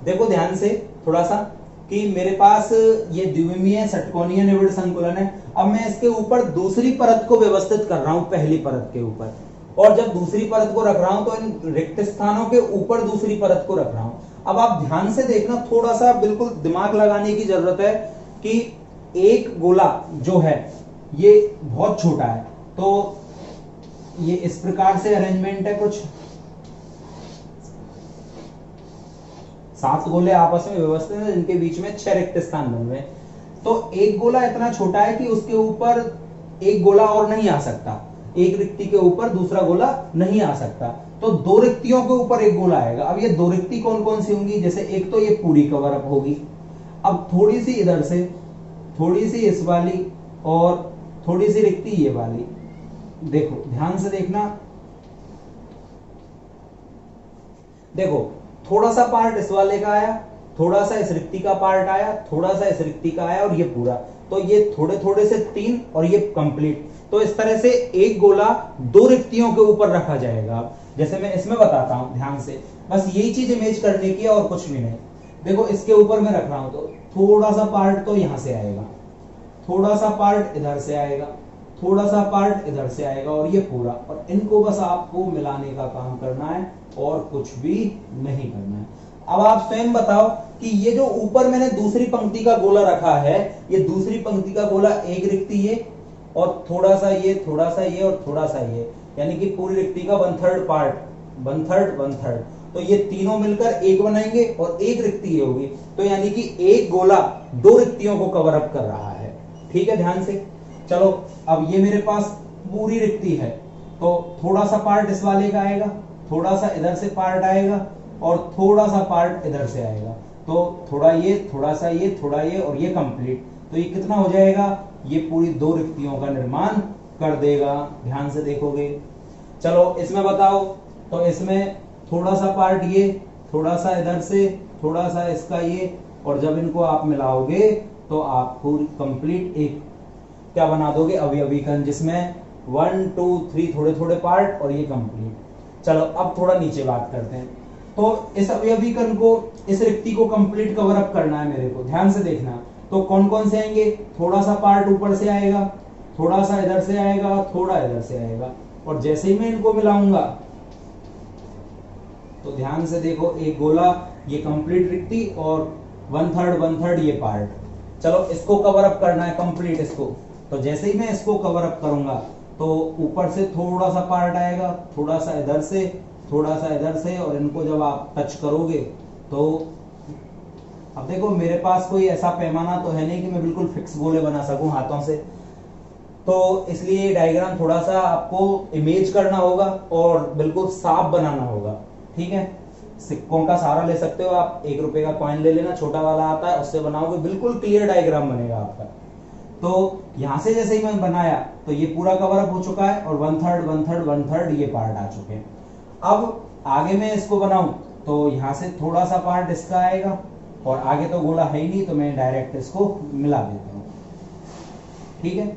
देखो ध्यान से थोड़ा सा कि मेरे पास ये द्विविमीय षटकोणीय निविड़ संकुलन है। अब मैं इसके ऊपर दूसरी परत को व्यवस्थित कर रहा हूं पहली परत के ऊपर, और जब दूसरी परत को रख रहा हूं तो इन रिक्त स्थानों के ऊपर दूसरी परत को रख रहा हूं। अब आप ध्यान से देखना, थोड़ा सा बिल्कुल दिमाग लगाने की जरूरत है कि एक गोला जो है ये बहुत छोटा है, तो ये इस प्रकार से अरेंजमेंट है, कुछ 7 गोले आपस में व्यवस्थित हैं जिनके बीच में 6 रिक्त स्थान बन रहे हैं। तो एक गोला इतना छोटा है कि उसके ऊपर एक गोला और नहीं आ सकता, एक रिक्ति के ऊपर दूसरा गोला नहीं आ सकता, तो 2 रिक्तियों के ऊपर एक गोला आएगा। अब ये 2 रिक्ति कौन कौन सी होंगी, जैसे एक तो ये पूरी कवर अप होगी, अब थोड़ी सी इधर से, थोड़ी सी इस वाली, और थोड़ी सी रिक्ति ये वाली। देखो ध्यान से देखना, देखो थोड़ा सा पार्ट इस वाले का आया, थोड़ा सा इस रिक्ति का पार्ट आया, थोड़ा सा इस रिक्ति का आया, और ये पूरा, तो ये थोड़े थोड़े से 3 और ये कंप्लीट। तो इस तरह से एक गोला 2 रिक्तियों के ऊपर रखा जाएगा। जैसे मैं इसमें बताता हूं, ध्यान से, बस यही चीज इमेज करने की है और कुछ भी नहीं। देखो इसके ऊपर मैं रख रहा हूं तो थोड़ा सा पार्ट तो यहां से आएगा, थोड़ा सा पार्ट इधर से आएगा, थोड़ा सा पार्ट इधर से आएगा, और ये पूरा, और इनको बस आपको मिलाने का काम करना है और कुछ भी नहीं करना है। अब आप स्वयं बताओ कि ये जो ऊपर मैंने दूसरी पंक्ति का गोला रखा है, ये दूसरी पंक्ति का गोला एक रिक्ति ये, और थोड़ा सा ये, थोड़ा सा ये, और थोड़ा सा ये, यानी कि पूरी रिक्ति का 1/3 पार्ट, 1/3 1/3, तो ये तीनों मिलकर एक बनाएंगे और एक रिक्ति ये होगी। तो यानी कि एक गोला 2 रिक्तियों को कवर अप कर रहा है। ठीक है, ध्यान से चलो। अब ये मेरे पास पूरी रिक्ति है, तो थोड़ा सा पार्ट इस वाले का आएगा, थोड़ा सा इधर से पार्ट आएगा, और थोड़ा सा पार्ट इधर से आएगा, तो थोड़ा ये, थोड़ा सा ये, थोड़ा ये, और ये कंप्लीट। तो ये कितना हो जाएगा, ये पूरी 2 रिक्तियों का निर्माण कर देगा। ध्यान से देखोगे, चलो इसमें बताओ, तो इसमें थोड़ा सा पार्ट ये, थोड़ा सा इधर से, थोड़ा सा इसका ये, और जब इनको आप मिलाओगे तो आप पूरी कंप्लीट एक क्या बना दोगे, अवयवी कण, जिसमें 1 2 3 थोड़े थोड़े पार्ट और ये कंप्लीट। चलो अब थोड़ा नीचे बात करते हैं। तो इस अवयवी कण को, इस रिक्ति को कंप्लीट कवर अप करना है मेरे को, ध्यान से देखना। तो कौन कौन से आएंगे, थोड़ा सा पार्ट ऊपर से आएगा, थोड़ा सा इधर से आएगा, थोड़ा इधर से आएगा, और जैसे ही मैं इनको मिलाऊंगा तो ध्यान से देखो, एक गोला, ये कंप्लीट रिक्ति, और 1/3 1/3 ये पार्ट। चलो इसको कवर अप करना है कंप्लीट इसको, तो जैसे ही मैं इसको कवर अप करूंगा तो ऊपर से थोड़ा सा पार्ट आएगा, थोड़ा सा इधर से, थोड़ा सा इधर से, और इनको जब आप टच करोगे तो अब देखो मेरे पास कोई ऐसा पैमाना तो है नहीं कि मैं बिल्कुल फिक्स गोले बना सकूं हाथों से, तो इसलिए डायग्राम थोड़ा सा आपको इमेज करना होगा और बिल्कुल साफ बनाना होगा। ठीक है, सिक्कों का सहारा ले सकते हो आप, 1 रुपए का कॉइन ले लेना, छोटा वाला आता है, उससे बनाओगे, बिल्कुल क्लियर डायग्राम बनेगा आपका। तो यहां से जैसे ही मैंने बनाया तो ये पूरा कवर अप हो चुका है, और 1/3 1/3 1/3 ये पार्ट आ चुके हैं। अब आगे मैं इसको बनाऊं तो यहां से थोड़ा सा पार्ट इसका आएगा, और आगे तो गोला है ही नहीं, तो मैं डायरेक्ट इसको मिला देता हूं। ठीक है,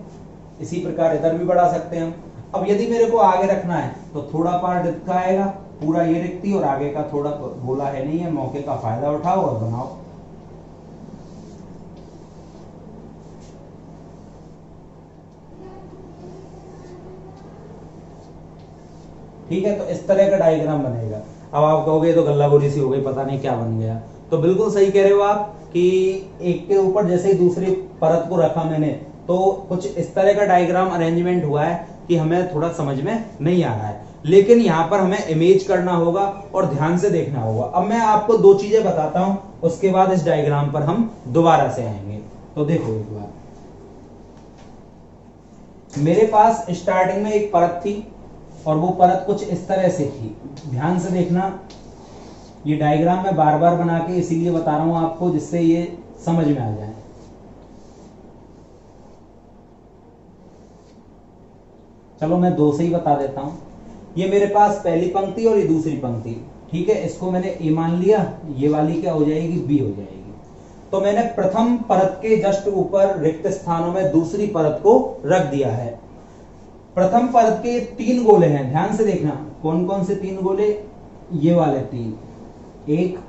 इसी प्रकार इधर भी बढ़ा सकते हैं हम। अब यदि मेरे को आगे रखना है तो थोड़ा पार्ट इसका आएगा, पूरा ये रिक्ति, और आगे का थोड़ा गोला है नहीं है, मौके का फायदा उठाओ और बनाओ। ठीक है, तो इस तरह का डायग्राम बनेगा। अब आप कहोगे तो गल्लाबोरी सी हो गई, पता नहीं क्या बन गया। तो बिल्कुल सही कह रहे हो आप कि एक के ऊपर जैसे ही दूसरी परत को रखा मैंने, तो कुछ इस तरह का डायग्राम अरेंजमेंट हुआ है कि हमें थोड़ा समझ में नहीं आ रहा है, लेकिन यहां पर हमें इमेज करना होगा और ध्यान से देखना होगा। अब मैं आपको दो चीजें बताता हूं, उसके बाद इस डायग्राम पर हम दोबारा से आएंगे। तो देखो एक बार, मेरे पास स्टार्टिंग में एक परत थी और वो परत कुछ इस तरह से थी। ध्यान से देखना, ये डायग्राम मैं बार बार बना के इसीलिए बता रहा हूं आपको, जिससे ये समझ में आ जाए। चलो मैं दो से ही बता देता हूं। ये मेरे पास पहली पंक्ति और ये दूसरी पंक्ति, ठीक है, इसको मैंने ए मान लिया, ये वाली क्या हो जाएगी, बी हो जाएगी। तो मैंने प्रथम परत के जस्ट ऊपर रिक्त स्थानों में दूसरी परत को रख दिया है। प्रथम परत के 3 गोले हैं, ध्यान से देखना कौन कौन से 3 गोले, ये वाले 3, एक,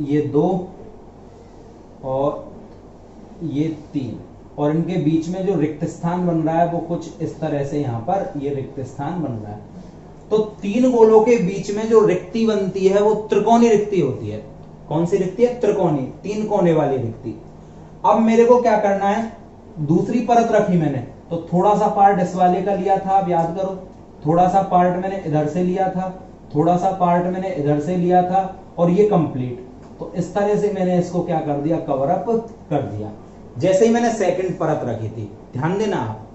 ये 2 और ये 3, और इनके बीच में जो रिक्त स्थान बन रहा है वो कुछ इस तरह से यहां पर ये रिक्त स्थान बन रहा है। तो 3 गोलों के बीच में जो रिक्ति बनती है वो त्रिकोणीय रिक्ति होती है। कौन सी रिक्ति है, त्रिकोणीय, 3 कोने वाली रिक्ति। अब मेरे को क्या करना है, दूसरी परत रखी मैंने, तो थोड़ा सा पार्ट इस वाले का लिया था, अब याद करो, थोड़ा सा पार्ट मैंने इधर से लिया था, थोड़ा सा पार्ट मैंने इधर से लिया था, और ये कंप्लीट। तो इस तरह से मैंने इसको क्या कर दिया, कवर अप कर दिया। जैसे ही मैंने सेकंड परत रखी थी, ध्यान देना आप,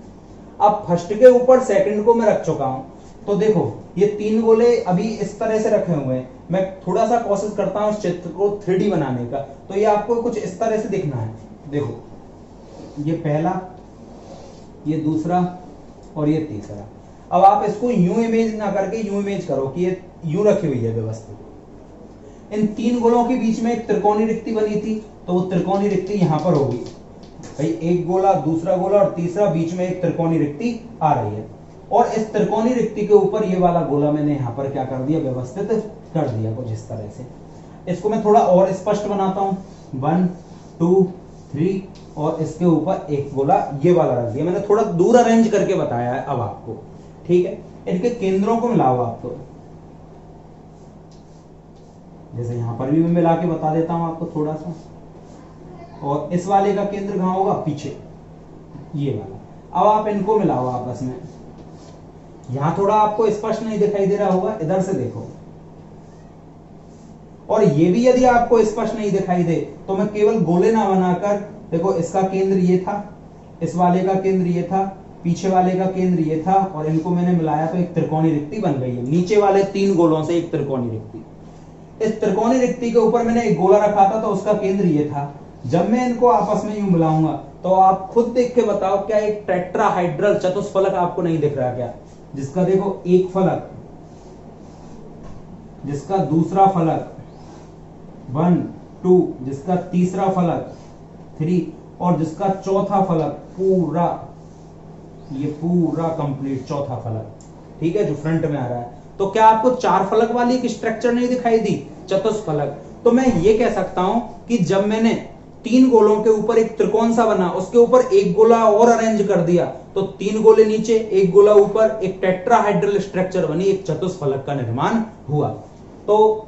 अब फर्स्ट के ऊपर सेकंड को मैं रख चुका हूं। तो देखो ये 3 गोले अभी इस तरह से रखे हुए हैं। मैं थोड़ा सा कोशिश करता हूं इस चित्र को 3D बनाने का, तो ये आपको कुछ इस तरह से दिखना है। देखो ये पहला, ये दूसरा और ये तीसरा। अब आप इसको यूं इमेज ना करके यूं इमेज करो कि ये यूं रखी हुई है व्यवस्थित। इन 3 गोलों के बीच में एक त्रिकोणीय रिक्ति बनी थी, तो वो त्रिकोणीय रिक्ति यहां पर होगी भाई, एक गोला, दूसरा गोला और तीसरा, बीच में एक त्रिकोणीय रिक्ति आ रही है। और इस त्रिकोणीय रिक्ति के ऊपर ये वाला गोला मैंने यहां पर क्या कर दिया, व्यवस्थित कर दिया कुछ इस तरह से। इसको मैं थोड़ा और स्पष्ट बनाता हूं, 1 2 3, और इसके ऊपर एक गोला ये वाला रख दिया। मैंने थोड़ा दूर अरेंज करके बताया है अब आपको, ठीक है। इनके केंद्रों को मिलाओ आप, तो जैसे यहां पर भी मैं मिला के बता देता हूं आपको थोड़ा सा। और इस वाले का केंद्र कहां होगा, पीछे, ये वाला। अब आप इनको मिलाओ आपस में। यहां थोड़ा आपको स्पष्ट नहीं दिखाई दे रहा होगा, इधर से देखो। और ये भी यदि आपको स्पष्ट नहीं दिखाई दे तो मैं केवल गोले ना बनाकर, देखो इसका केंद्र ये था, इस वाले का केंद्र ये था, पीछे वाले का केंद्र ये था, और इनको मैंने मिलाया तो एक त्रिकोणीय रिक्ति बन गई है। नीचे वाले 3 गोलों से एक त्रिकोणीय रिक्ति। इस त्रिकोणीय रिक्ति के ऊपर मैंने एक गोला रखा था, तो उसका केंद्र ये था। जब मैं इनको आपस में यूं मिलाऊंगा तो आप खुद देख के बताओ, क्या एक टेट्राहाइड्रल चतुष्फलक आपको नहीं दिख रहा क्या, जिसका देखो एक फलक, जिसका दूसरा फलक 1 2, जिसका तीसरा फलक 3, और जिसका चौथा फलक पूरा, ये पूरा कंप्लीट चौथा फलक, ठीक है, जो फ्रंट में आ रहा है। तो क्या आपको 4 फलक वाली एक स्ट्रक्चर नहीं दिखाई दी, चतुष्फलक? तो मैं ये कह सकता हूं कि जब मैंने 3 गोलों के ऊपर एक त्रिकोण सा बना, उसके ऊपर एक गोला और अरेंज कर दिया, तो 3 गोले नीचे, एक गोला ऊपर, एक टेट्राहाइड्रल स्ट्रक्चर बनी, एक चतुष्फलक का निर्माण हुआ। तो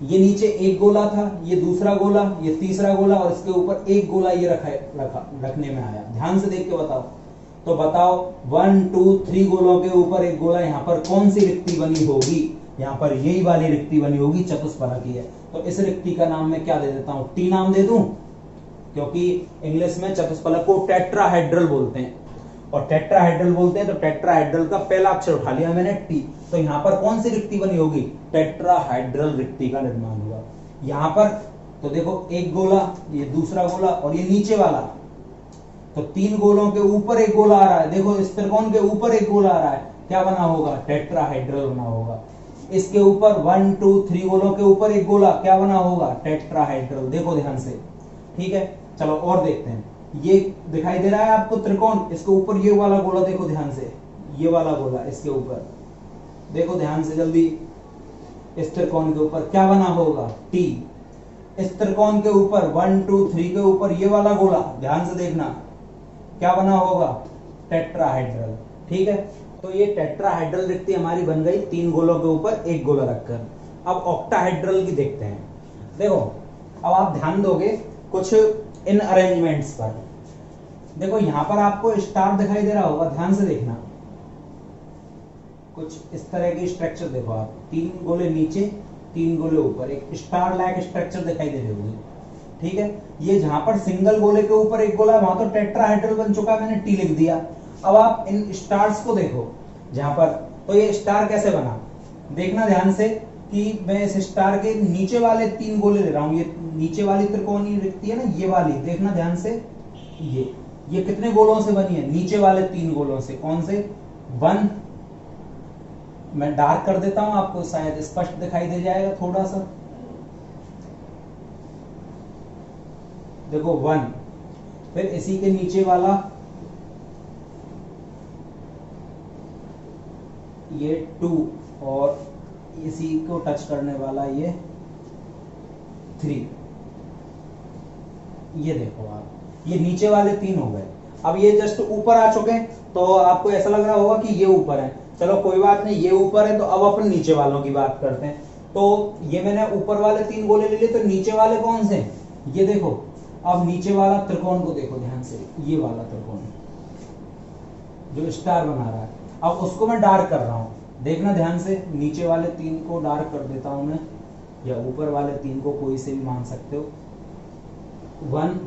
ये नीचे एक गोला था, ये दूसरा गोला, ये तीसरा गोला, और इसके ऊपर एक गोला ये रखने में आया। ध्यान से देख के बताओ। तो बताओ 1 2 3 गोलों के ऊपर एक गोला, यहां पर कौन सी रिक्ति बनी होगी? यहां पर यही वाली रिक्ति बनी होगी, चतुष्फलक की है। तो इस रिक्ति का नाम मैं क्या दे देता हूं, टी नाम दे दूं, क्योंकि इंग्लिश में चतुष्फलक को टेट्राहाइड्रल बोलते हैं, और टेट्राहाइड्रल बोलते हैं, तो टेट्राहाइड्रल का पहला अक्षर उठा लिया मैंने, टी। तो यहां पर कौन सी रिक्ति बनी होगी, टेट्राहाइड्रल रिक्ति का निर्माण हुआ। यहां पर तो देखो एक गोला, ये दूसरा गोला, और ये नीचे वाला, तो 3 गोलों के ऊपर एक गोला आ रहा है। देखो इस त्रिकोण के ऊपर एक गोला आ रहा है, क्या बना होगा, टेट्राहाइड्रल बना होगा। इसके ऊपर 1 2 3 गोलों के ऊपर एक गोला, क्या बना होगा, टेट्राहाइड्रल। देखो ध्यान से, ठीक है। चलो और देखते हैं। ये दिखाई दे रहा है आपको त्रिकोण, इसके ऊपर ये वाला गोला देखो ध्यान से, ये वाला गोला इसके ऊपर देखो ध्यान से जल्दी, इस त्रिकोण के ऊपर क्या बना होगा, टी। इस त्रिकोण के ऊपर 1 2 3 के ऊपर ये वाला गोला ध्यान से देखना क्या बना होगा, टेट्राहेड्रल। ठीक है, तो ये टेट्राहेड्रल रिक्ति हमारी बन गई 3 गोलों के ऊपर एक गोला रखकर। अब ऑक्टाहेड्रल की देखते हैं। देखो अब आप ध्यान दोगे कुछ इन अरेंजमेंट्स पर। देखो यहां पर आपको स्टार दिखाई दे रहा होगा, ध्यान से देखना, कुछ इस तरह की स्ट्रक्चर देखो आप, 3 गोले नीचे 3 गोले ऊपर, एक स्टार लाइक स्ट्रक्चर दिखाई दे रही होगी। ठीक है, ये जहां पर सिंगल गोले के ऊपर एक गोला है वहां तो टेट्राहेड्रल बन चुका है, मैंने टी लिख दिया। अब आप इन स्टार्स को देखो जहां पर, तो ये स्टार कैसे बना, देखना ध्यान से कि मैं इस स्टार के नीचे वाले 3 गोले ले रहा हूं, ये नीचे वाली त्रिकोणीय रिक्ति है ना, ये वाली देखना ध्यान से, ये कितने गोलों से बनी है, नीचे वाले 3 गोलों से। कौन से, 1, मैं डार्क कर देता हूं आपको शायद स्पष्ट दिखाई दे जाएगा थोड़ा सा। देखो 1, फिर इसी के नीचे वाला ये 2 और इसी को टच करने वाला ये 3। ये देखो आप, ये नीचे वाले 3 हो गए। अब ये जस्ट ऊपर आ चुके हैं, तो आपको ऐसा लग रहा होगा कि ये ऊपर है, चलो कोई बात नहीं, ये ऊपर है, तो अब अपन नीचे वालों की बात करते हैं। तो ये मैंने ऊपर वाले 3 गोले ले लिए, तो नीचे वाले कौन से, ये देखो। अब नीचे वाला त्रिकोण को देखो ध्यान से, ये वाला त्रिकोण जो स्टार बना रहा है, अब उसको मैं डार्क कर रहा हूं, देखना ध्यान से, नीचे वाले 3 को डार्क कर देता हूं मैं, या ऊपर वाले 3 को कोई से भी मान सकते हो। 1,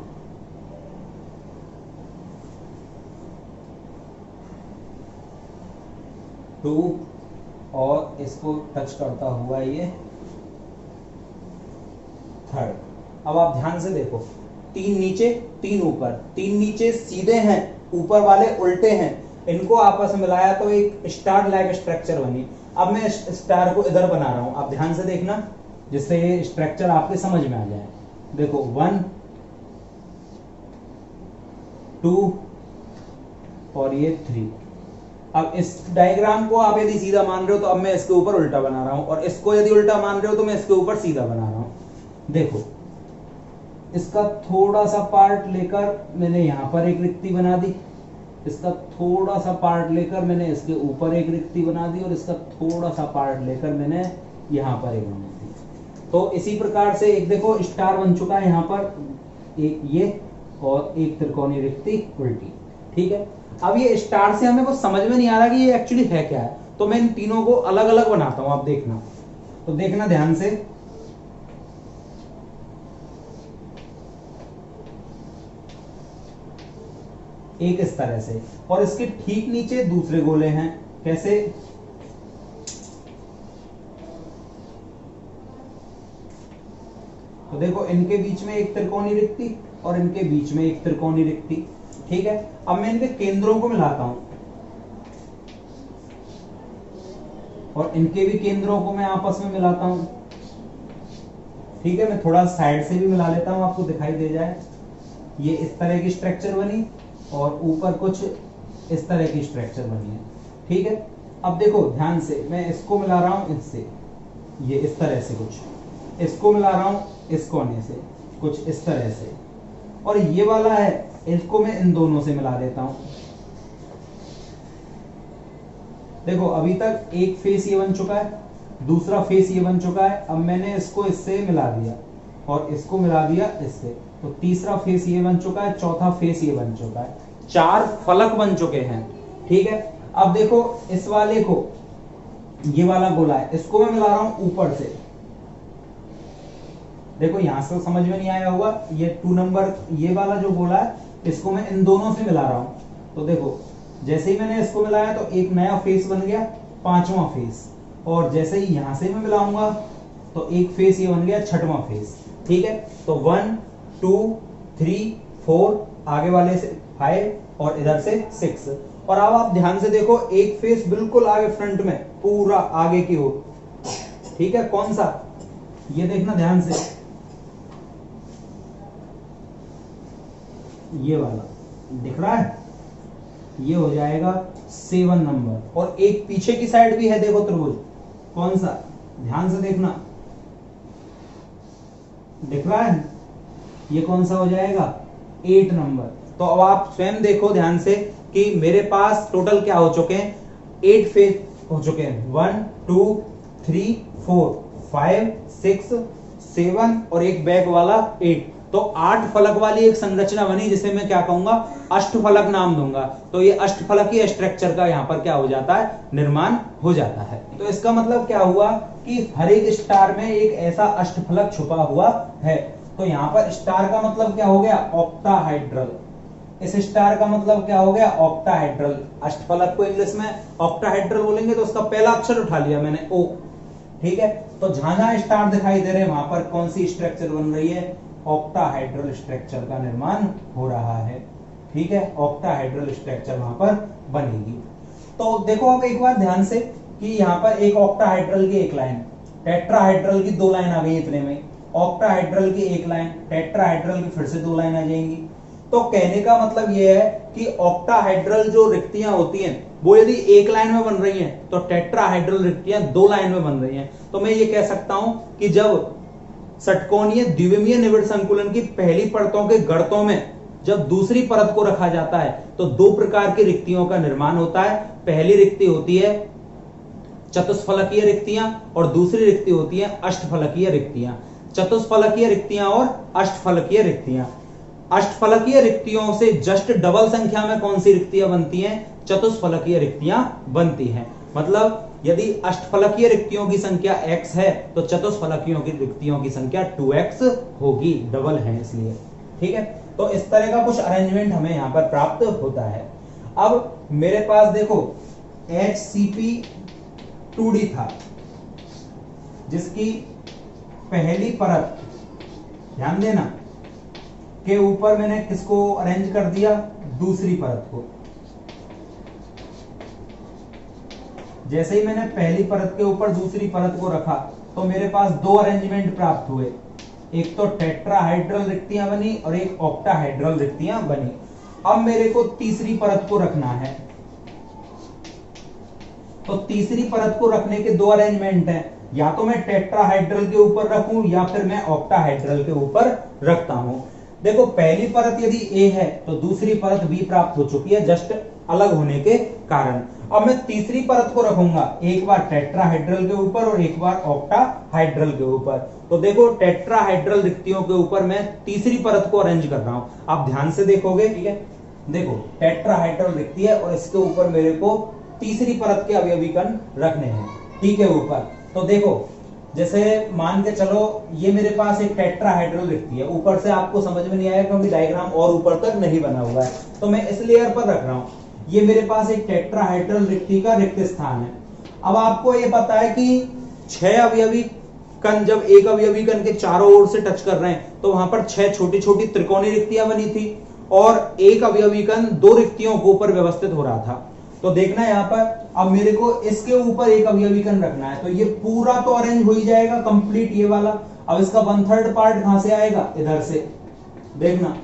2 और इसको टच करता हुआ ये 3rd। अब आप ध्यान से देखो, 3 नीचे 3 ऊपर, 3 नीचे सीधे हैं, ऊपर वाले उल्टे हैं, इनको आपस में मिलाया तो एक स्टार लाइक स्ट्रक्चर बनी। अब मैं स्टार को इधर बना रहा हूं, आप ध्यान से देखना जिससे ये स्ट्रक्चर आपके समझ में आ जाए। देखो 1 2 और ये 3। अब इस डायग्राम को आप यदि सीधा मान रहे हो तो अब मैं इसके ऊपर उल्टा बना रहा हूं, और इसको यदि उल्टा मान रहे हो तो मैं इसके ऊपर सीधा बना रहा हूं। देखो इसका थोड़ा सा पार्ट लेकर मैंने यहां पर एक रिक्ति बना दी, इसका थोड़ा सा पार्ट लेकर मैंने इसके ऊपर एक रिक्ति बना दी, और इसका थोड़ा सा पार्ट लेकर मैंने यहां पर एक बना दी। तो इसी प्रकार से एक देखो स्टार बन चुका है यहां पर, एक ये और एक त्रिकोणीय रिक्ति उल्टी। ठीक है, अब ये स्टार से हमें कुछ समझ में नहीं आ रहा कि ये एक्चुअली है क्या है, तो मैं इन तीनों को अलग अलग बनाता हूं, आप देखना। तो देखना ध्यान से, एक इस तरह से, और इसके ठीक नीचे दूसरे गोले हैं, कैसे, तो देखो इनके बीच में एक त्रिकोणीय रिक्ति और इनके बीच में एक त्रिकोणीय रिक्ति। ठीक है, अब मैं इनके केंद्रों को मिलाता हूं, और इनके भी केंद्रों को मैं आपस में मिलाता हूं। ठीक है, मैं थोड़ा साइड से भी मिला लेता हूं, आपको दिखाई दे जाए। ये इस तरह की स्ट्रक्चर बनी, और ऊपर कुछ इस तरह की स्ट्रक्चर बनी है। ठीक है, अब देखो ध्यान से, मैं इसको मिला रहा हूं इससे, ये इस तरह से कुछ, इसको मिला रहा हूं इस कोने से, कुछ इस तरह से, और ये वाला है, इसको मैं इन दोनों से मिला देता हूं। देखो अभी तक एक फेस ये बन चुका है, दूसरा फेस ये बन चुका है, अब मैंने इसको इससे मिला दिया और इसको मिला दिया इससे, तो तीसरा फेस ये बन चुका है, चौथा फेस ये बन चुका है, 4 फलक बन चुके हैं। ठीक है, अब देखो इस वाले को, ये वाला गोला है, इसको मैं मिला रहा हूं ऊपर से। देखो यहां से समझ में नहीं आया होगा, ये 2 नंबर ये वाला जो गोला है, इसको मैं इन दोनों से मिला रहा हूं। तो देखो जैसे ही मैंने इसको मिलाया तो एक नया फेस बन गया, 5वां फेस, और जैसे ही यहां से मैं मिलाऊंगा तो एक फेस ये बन गया, 6वां फेस। ठीक है, तो 1 2 3 4, आगे वाले से 5 और इधर से 6। और अब आप ध्यान से देखो, एक फेस बिल्कुल आगे फ्रंट में, पूरा आगे की ओर। ठीक है, कौन सा, ये देखना ध्यान से, ये वाला दिख रहा है, ये हो जाएगा 7 नंबर। और एक पीछे की साइड भी है, देखो त्रिभुज, कौन सा, ध्यान से देखना, दिख रहा है, ये कौन सा हो जाएगा, 8 नंबर। तो अब आप स्वयं देखो ध्यान से कि मेरे पास टोटल क्या हो चुके हैं, 8 फेज हो चुके हैं, 1 2 3 4 5 6 7 और एक बैक वाला 8। तो 8 फलक वाली एक संरचना बनी जिसे मैं क्या कहूंगा, अष्टफलक नाम दूंगा। तो ये अष्टफलकीय स्ट्रक्चर का यहाँ पर क्या हो जाता है, निर्माण हो जाता है। तो इसका मतलब क्या हुआ कि हर एक स्टार में एक ऐसा अष्टफलक छुपा हुआ है। तो यहाँ पर स्टार का मतलब क्या हो गया, ऑक्टाहाइड्रल। इस स्टार का मतलब क्या हो गया, ऑक्टाहाइड्रल। अष्टफलक को इंग्लिश में ऑक्टाहाइड्रल बोलेंगे तो उसका पहला अक्षर उठा लिया मैंने, ओ, ठीक है। तो जहां जहां स्टार दिखाई दे रहे हैं वहां पर कौन सी स्ट्रक्चर बन रही है, ऑक्टाहाइड्रल स्ट्रक्चर का निर्माण हो रहा है, ठीक है, ऑक्टाहाइड्रल स्ट्रक्चर वहां पर बनेगी। तो देखो अब एक बार ध्यान से कि यहाँ पर एक ऑक्टाहाइड्रल की एक लाइन, टेट्राहाइड्रल की 2 लाइन आ गई इतने में, ऑक्टाहाइड्रल की 1 लाइन, टेट्राहाइड्रल की फिर से 2 लाइन आ जाएंगी। तो कहने का मतलब यह है कि ऑक्टाहाइड्रल जो रिक्तियां होती हैं वो यदि 1 लाइन में बन रही हैं तो टेट्राहाइड्रल रिक्तियां 2 लाइन में बन रही हैं। तो मैं ये कह सकता हूं कि जब षटकोणीय द्विविमीय निबिड़ संकुलन की पहली परतों के गर्तों में जब दूसरी परत को रखा जाता है तो 2 प्रकार की रिक्तियों का निर्माण होता है। पहली रिक्ति होती है चतुष्फलकीय रिक्तियां और दूसरी रिक्ति होती है अष्टफलकीय रिक्तियां। चतुष्फलकीय रिक्तियां और अष्टफलकीय रिक्तियां। अष्टफलकीय रिक्तियों से जस्ट डबल संख्या में कौन सी रिक्तियां बनती हैं, चतुष्फलकीय रिक्तियां बनती हैं। मतलब यदि अष्टफलकीय रिक्तियों की संख्या x है तो चतुष्फलकीयों की रिक्तियों की संख्या 2x होगी, डबल है इसलिए, ठीक है। तो इस तरह का कुछ अरेंजमेंट हमें यहां पर प्राप्त होता है। अब मेरे पास देखो HCP2D था जिसकी पहली परत, ध्यान देना, के ऊपर मैंने किसको अरेंज कर दिया, दूसरी परत को। जैसे ही मैंने पहली परत के ऊपर दूसरी परत को रखा तो मेरे पास 2 अरेंजमेंट प्राप्त हुए, एक तो टेट्राहाइड्रल रिक्तियां बनी और एक ऑक्टाहाइड्रल रिक्तियां बनी। अब मेरे को तीसरी परत को रखना है, तो तीसरी परत को रखने के 2 अरेंजमेंट हैं, या तो मैं टेट्राहाइड्रल के ऊपर रखूं या फिर मैं ऑक्टाहाइड्रल के ऊपर रखता हूं। देखो पहली परत यदि A है तो दूसरी परत B प्राप्त हो चुकी है जस्ट अलग होने के कारण। अब मैं तीसरी परत को रखूंगा, एक बार टेट्राहाइड्रल के ऊपर और एक बार ऑक्टाहाइड्रल के ऊपर। तो देखो टेट्राहाइड्रल रिक्तियों के ऊपर मैं तीसरी परत को अरेंज कर रहा हूं, आप ध्यान से देखोगे, ठीक है। देखो टेट्राहाइड्रल रिक्ति है और इसके ऊपर मेरे को तीसरी परत के अवयवी कण रखने हैं, ठीक है, ऊपर। तो देखो जैसे मान के चलो ये मेरे पास एक टेट्राहाइड्रल रिक्ति है, ऊपर से आपको समझ में नहीं आया क्योंकि डायग्राम और ऊपर तक नहीं बना हुआ है, तो मैं इस लेयर पर रख रहा हूं। ये मेरे पास एक टेट्राहाइड्रल रिक्ति का रिक्त स्थान है। अब आपको ये पता है कि 6 अवयवी कण जब एक अवयवी कण के चारों ओर से टच कर रहे हैं तो वहां पर 6 छोटी छोटी त्रिकोणीय रिक्तियां बनी थी और एक अवयवी कण 2 रिक्तियों के ऊपर व्यवस्थित हो रहा था। तो देखना यहाँ पर, अब मेरे को इसके ऊपर एक अवयवी कण रखना है, तो ये पूरा तो अरेंज हो ही जाएगा कंप्लीट ये वाला। अब इसका 1/3 पार्ट कहां से आएगा, इधर से, देखना,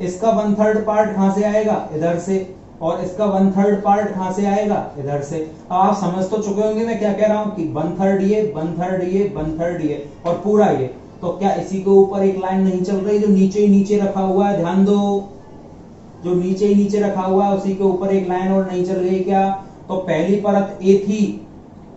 इसका 1/3 पार्ट कहां से आएगा, इधर से, और इसका 1/3 पार्ट कहां से आएगा, इधर से। अब आप समझ तो चुके होंगे मैं क्या कह रहा हूं कि 1/3 ये, 1/3 ये, 1/3 ये और पूरा ये। तो क्या इसी के ऊपर एक लाइन नहीं चल रही जो नीचे ही नीचे रखा हुआ है, ध्यान दो, जो नीचे ही नीचे रखा हुआ है उसी के ऊपर एक लाइन और नहीं चल रही क्या। तो पहली परत A थी,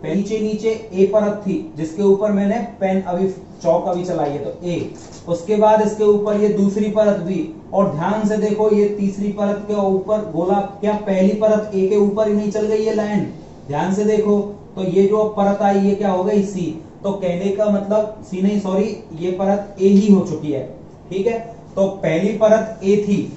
नीचे नीचे A परत थी जिसके ऊपर मैंने पेन अभी चौक अभी चलाई है, तो A, उसके बाद इसके ऊपर ये दूसरी परत B, और ध्यान से देखो ये तीसरी परत के ऊपर गोला, क्या पहली परत A के ऊपर ही नहीं चल गई ये लाइन, ध्यान से देखो। तो ये जो परत आई ये क्या हो गई, C। तो कहने का मतलब C नहीं, सॉरी, ये परत A ही हो चुकी है, ठीक है। तो पहली परत A थी,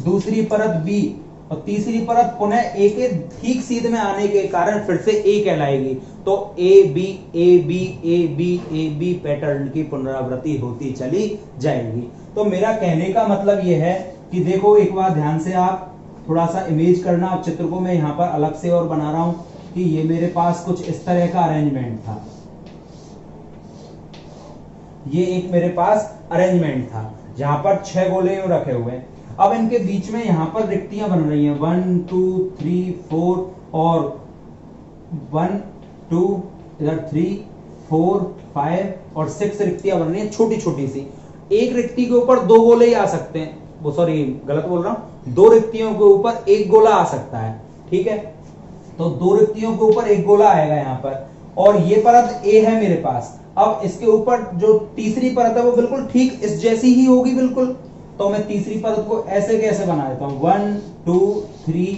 दूसरी परत B और तीसरी परत पुनः A के ठीक सीध में आने के कारण फिर से A कहलाएगी। तो A B A B A B A B pattern की पुनरावृत्ति होती चली जाएगी। तो मेरा कहने का मतलब यह है कि देखो एक बार ध्यान से आप थोड़ा सा इमेज करना। अब चित्र को मैं यहाँ पर अलग से और बना रहा हूं कि ये मेरे पास कुछ इस तरह का अरेंजमेंट था, ये एक मेरे पास अरेंजमेंट था जहां पर 6 गोले यूं रखे हुए हैं। अब इनके बीच में यहां पर रिक्तियां बन रही हैं 1 2 3 4 और 1 2 इधर 3 4 5 और 6 रिक्तियां बन रही हैं छोटी छोटी सी। एक रिक्ति के ऊपर दो गोले ही आ सकते हैं, वो सॉरी गलत बोल रहा हूं, दो रिक्तियों के ऊपर एक गोला आ सकता है। ठीक है, तो दो रिक्तियों के ऊपर एक गोला आएगा यहां पर, और ये परत ए है मेरे पास। अब इसके ऊपर जो तीसरी परत है वो बिल्कुल ठीक इस जैसी ही होगी बिल्कुल। तो मैं तीसरी परत को ऐसे कैसे बना देता हूं 1 2 3,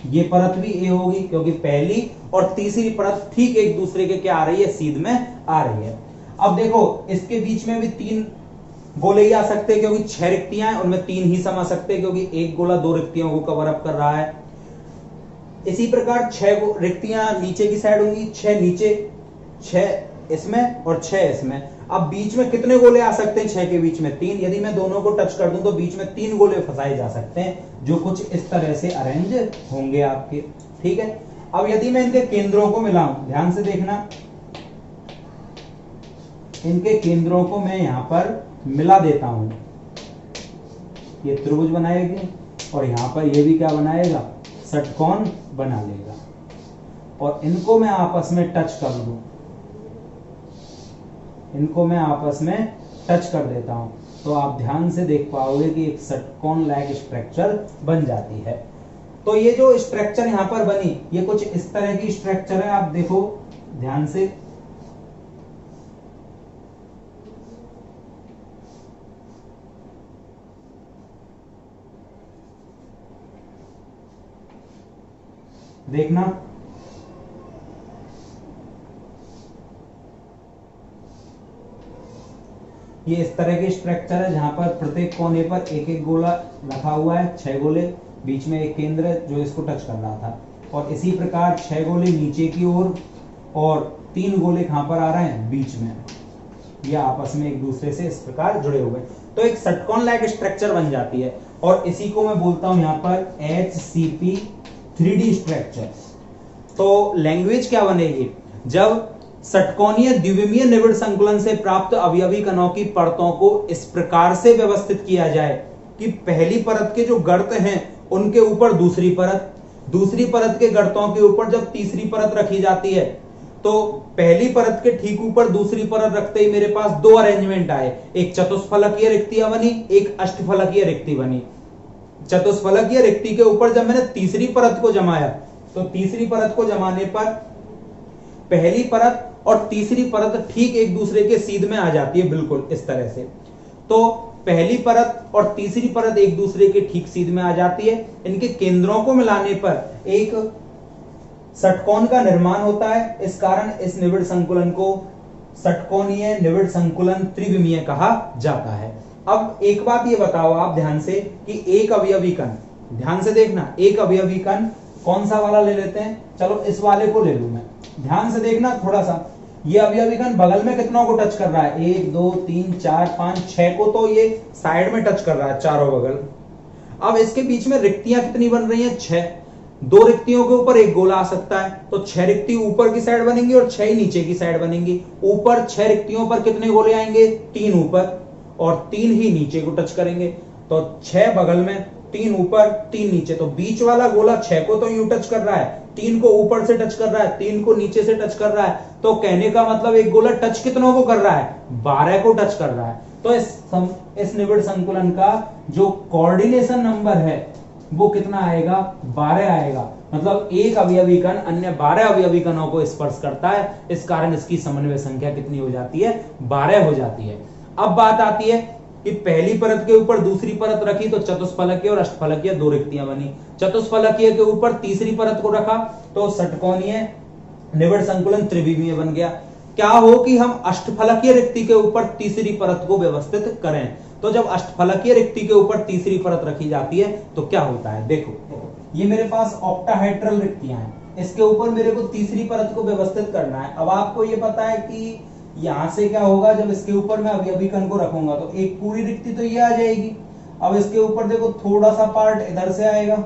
ये परत भी ए होगी क्योंकि पहली और तीसरी परत ठीक एक दूसरे के क्या आ रही है, सीध में आ रही है। अब देखो इसके बीच में भी तीन गोले ही आ सकते हैं क्योंकि 6 रिक्तियां हैं, उनमें 3 ही समा सकते हैं क्योंकि एक गोला दो रिक्तियों को कवर अप कर रहा है। इसी प्रकार 6 रिक्तियां नीचे की साइड होंगी, 6 नीचे, 6 इसमें और 6 इसमें। अब बीच में कितने गोले आ सकते हैं, 6 के बीच में 3। यदि मैं दोनों को टच कर दूं तो बीच में 3 गोले फंसाए जा सकते हैं जो कुछ इस तरह से अरेंज होंगे आपके। ठीक है, अब यदि मैं इनके केंद्रों को मिलाऊं, ध्यान से देखना, इनके केंद्रों को मैं यहां पर मिला देता हूं, ये त्रिभुज बनाएगी और यहां पर ये भी क्या बनाएगा, षटकोण बना लेगा। और इनको मैं आपस में टच कर दूं, इनको मैं आपस में टच कर देता हूं, तो आप ध्यान से देख पाओगे कि एक षटकोण लायक स्ट्रक्चर बन जाती है। तो ये जो स्ट्रक्चर यहां पर बनी, ये कुछ इस तरह की स्ट्रक्चर है, आप देखो ध्यान से। देखना, ये इस तरह के स्ट्रक्चर है जहां पर प्रत्येक कोने पर एक एक गोला रखा हुआ है, 6 गोले, बीच में एक केंद्र है जो इसको टच कर रहा था। और इसी प्रकार 6 गोले नीचे की ओर और 3 गोले कहां पर आ रहे हैं, बीच में। ये आपस में एक दूसरे से इस प्रकार जुड़े हुए, तो एक षटकोण लायक स्ट्रक्चर बन जाती है। और इसी को मैं बोलता हूं यहां पर HCP 3D स्ट्रक्चर। तो लैंग्वेज क्या बनेगी, जब षटकोणीय द्विविमीय निबिड़ संकुलन से प्राप्त अवयवी कणों की परतों को इस प्रकार से व्यवस्थित किया जाए कि पहली परत के जो गर्त हैं उनके ऊपर दूसरी परत, दूसरी परत के गर्तों के ऊपर जब तीसरी परत रखी जाती है, तो पहली परत के ठीक ऊपर दूसरी परत रखते ही मेरे पास दो अरेंजमेंट आए, एक चतुष्फलकीय रिक्तियां बनी, एक अष्टफलकीय रिक्ति बनी। चतुष्फलकीय रिक्ति के ऊपर जब मैंने तीसरी परत को जमाया, तो तीसरी परत को जमाने पर पहली परत और तीसरी परत ठीक एक दूसरे के सीध में आ जाती है, बिल्कुल इस तरह से। तो पहली परत और तीसरी परत एक दूसरे के ठीक सीध में आ जाती है। इनके केंद्रों को मिलाने पर एक षटकोण का निर्माण होता है। इस कारण इस निबिड़ संकुलन को षटकोणीय निबिड़ संकुलन त्रिविमीय कहा जाता है। अब एक बात ये बताओ आप ध्यान से कि एक अवयवी कण, ध्यान से देखना, एक अवयवी कण कौन सा वाला ले लेते हैं, चलो इस वाले को ले लूं मैं। ध्यान से देखना थोड़ा सा, ये अवयवी कण बगल में कितनों को टच कर रहा है, 1 2 3 4 5 6 को तो ये साइड में टच कर रहा है, चारों बगल। अब इसके बीच में रिक्तियां कितनी बन रही हैं, 6। दो रिक्तियों के ऊपर एक गोला आ सकता है, तो 6 रिक्ति ऊपर की साइड बनेंगी और 6 नीचे की साइड बनेंगी। ऊपर 6 रिक्तियों पर कितने गोले आएंगे, 3 ऊपर और 3 ही नीचे को टच करेंगे। तो 6 बगल में, 3 ऊपर 3 नीचे, तो बीच वाला गोला 6 को तो यूं टच कर रहा है, 3 को ऊपर से टच कर रहा है, 3 को नीचे से टच कर रहा है। तो कहने का मतलब एक गोला टच कितनों को कर रहा है, 12 को टच कर रहा है। तो इस निबिड़ संकुलन का जो कोऑर्डिनेशन नंबर है वो कितना आएगा, 12 आएगा। मतलब एक अवयवी कण अन्य 12 अवयवी कणों को स्पर्श करता है, इस कारण इसकी समन्वय संख्या कितनी हो जाती है, 12 हो जाती है। अब बात आती है कि पहली परत के ऊपर दूसरी परत रखी तो चतुष्फलकीय और अष्टफलकीय दो रिक्तियां बनी। चतुष्फलकीय के ऊपर तीसरी परत को रखा तो षटकोणीय निबिड़ संकुलन त्रिविमीय बन गया। क्या हो कि हम अष्टफलकीय रिक्ति के ऊपर तीसरी परत को व्यवस्थित करें, तो जब अष्टफलकीय रिक्ति के ऊपर तीसरी परत रखी जाती है तो क्या होता है, देखो ये मेरे पास ऑक्टाहेड्रल रिक्तियां हैं, इसके ऊपर मेरे को तीसरी परत को व्यवस्थित करना है। अब आपको ये पता है कि यहां से क्या होगा, जब इसके ऊपर मैं अवयवी कण को रखूंगा तो एक पूरी रिक्ति तो ये आ जाएगी। अब इसके ऊपर देखो थोड़ा सा पार्ट इधर से आएगा।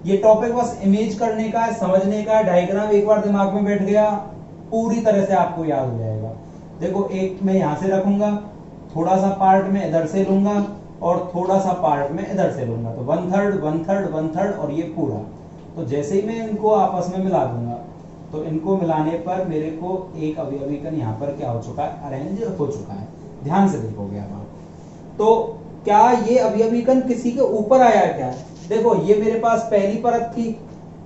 ये टॉपिक बस इमेज करने का है, समझने का है, डायग्राम एक बार दिमाग में बैठ गया पूरी तरह से आपको याद हो जाएगा। देखो एक मैं यहां से रखूंगा, थोड़ा सा पार्ट में इधर से लूंगा, और थोड़ा सा पार्ट में इधर से लूंगा, तो 1/3 1/3 1/3 और ये पूरा। तो जैसे ही मैं इनको आपस में मिला दूंगा, तो इनको मिलाने पर मेरे को एक अवयवी कण यहाँ पर क्या हो चुका है, अरेंज हो चुका है। ध्यान से देखोगे अब आप, तो क्या ये अवयवी कण किसी के ऊपर आया है क्या? देखो ये मेरे पास पहली परत थी,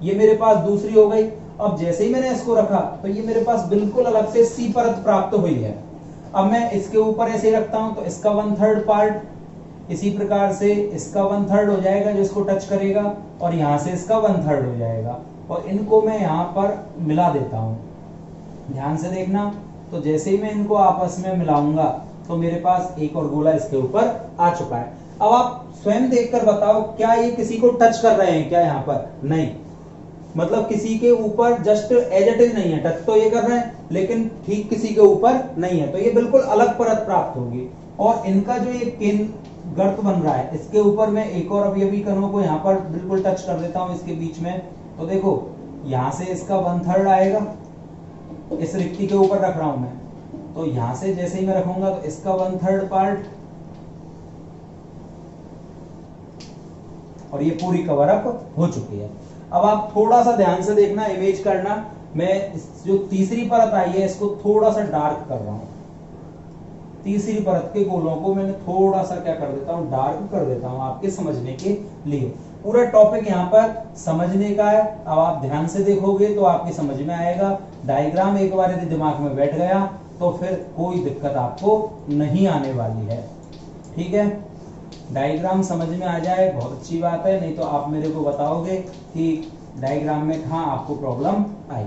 ये मेरे पास दूसरी हो गई। अब जैसे ही मैंने इसको रखा तो ये मेरे पास बिल्कुल अलग से सी परत प्राप्त हुई है। अब मैं इसके ऊपर ऐसे रखता हूं तो इसका 1/3 पार्ट, इसी प्रकार से इसका 1/3 हो जाएगा जो इसको टच करेगा, और यहां से इसका 1/3 हो जाएगा, और इनको मैं यहां पर मिला देता हूं। ध्यान से देखना, तो जैसे ही मैं इनको आपस में मिलाऊंगा तो मेरे पास एक और गोला इसके ऊपर आ चुका है। अब आप स्वयं देखकर बताओ, क्या ये किसी को टच कर रहे हैं क्या? यहाँ पर नहीं, मतलब किसी के ऊपर जस्ट एज इट इज नहीं है, टच तो ये कर रहे हैं लेकिन ठीक किसी के ऊपर नहीं है, तो ये बिल्कुल अलग परत प्राप्त होगी। और इनका जो ये केंद्र गर्त बन रहा है, इसके ऊपर मैं एक और अवयवी कणों को यहाँ पर बिल्कुल टच कर देता हूँ इसके बीच में। तो देखो यहाँ से इसका 1/3 आएगा, इस रिक्ति के ऊपर रख रहा हूं मैं, तो यहां से जैसे ही मैं रखूंगा तो इसका 1/3 पार्ट, और ये पूरी कवर अप हो चुकी है। अब आप थोड़ा सा ध्यान से देखना, इमेज करना। मैं जो तीसरी परत आई है इसको थोड़ा सा डार्क कर रहा हूं, तीसरी परत के गोलों को मैंने थोड़ा सा क्या कर देता हूं, डार्क कर देता हूं आपके समझने के लिए। पूरा टॉपिक यहाँ पर समझने का है। अब आप ध्यान से देखोगे तो आपकी समझ में आएगा। डायग्राम एक बार यदि दिमाग में बैठ गया तो फिर कोई दिक्कत आपको नहीं आने वाली है। ठीक है, डायग्राम समझ में आ जाए बहुत अच्छी बात है, नहीं तो आप मेरे को बताओगे कि डायग्राम में कहाँ आपको प्रॉब्लम आई।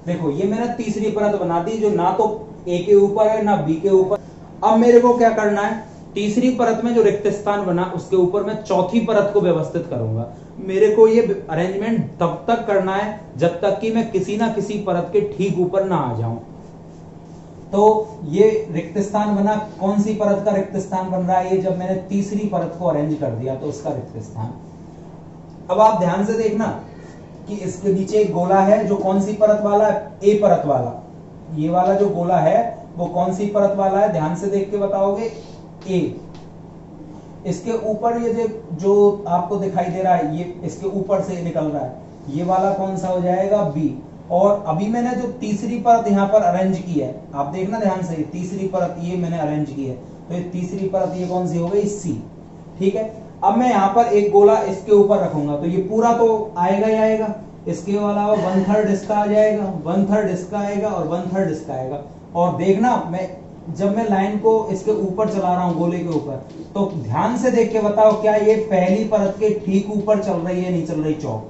देखो ये मैंने तीसरी परत बना दी जो ना तो ए के ऊपर है ना बी के ऊपर। अब मेरे को क्या करना है, तीसरी परत में जो रिक्त स्थान बना उसके ऊपर मैं चौथी परत को व्यवस्थित करूंगा। मेरे को ये अरेंजमेंट तब तक करना है जब तक कि मैं किसी ना किसी परत के ठीक ऊपर ना आ जाऊं। तो ये रिक्त स्थान बना, कौन सी परत का रिक्त स्थान बन रहा है? ये जब मैंने तीसरी परत को अरेंज कर दिया तो उसका रिक्त स्थान। अब आप ध्यान से देखना कि इसके नीचे एक गोला है जो कौन सी परत वाला है, ए परत वाला। ये वाला जो गोला है वो कौन सी परत वाला है, ध्यान से देख के बताओगे, ए। इसके ऊपर ये जो आपको दिखाई दे रहा है, ये इसके ऊपर से निकल रहा है, ये वाला कौन सा हो जाएगा, बी। और अभी मैंने जो तीसरी परत यहाँ पर अरेंज की है, आप देखना ध्यान से, तीसरी परत ये मैंने अरेंज की है, तो ये तीसरी परत ये कौन सी हो गई, सी। ठीक है, अब मैं यहाँ पर एक गोला इसके ऊपर रखूंगा तो ये पूरा तो आएगा ही आएगा, इसके अलावा 1/3 इसका आ जाएगा, 1/3 इसका आएगा और 1/3 इसका आएगा। और देखना, मैं जब मैं लाइन को इसके ऊपर चला रहा हूं गोले के ऊपर, तो ध्यान से देख के बताओ क्या ये पहली परत के ठीक ऊपर चल रही है, नहीं चल रही? चौक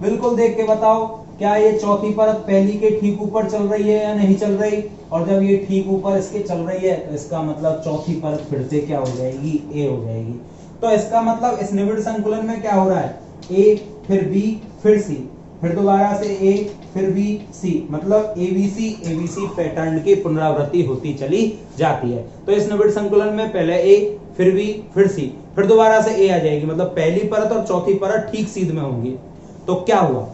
बिल्कुल देख के बताओ, क्या ये चौथी परत पहली के ठीक ऊपर चल रही है या नहीं चल रही? और जब ये ठीक ऊपर इसके चल रही है तो इसका मतलब चौथी परत फिर से क्या हो जाएगी, ए हो जाएगी। तो इसका मतलब इस निविड़ संकुलन में क्या हो रहा है, ए फिर बी फिर सी, फिर दोबारा से ए फिर बी सी, मतलब एबीसी पैटर्न की पुनरावृत्ति होती चली जाती है। तो इस निविड़ संकुलन में पहले ए फिर बी फिर सी, फिर दोबारा से ए आ जाएगी, मतलब पहली परत और चौथी परत ठीक सीध में होंगी। तो क्या हुआ,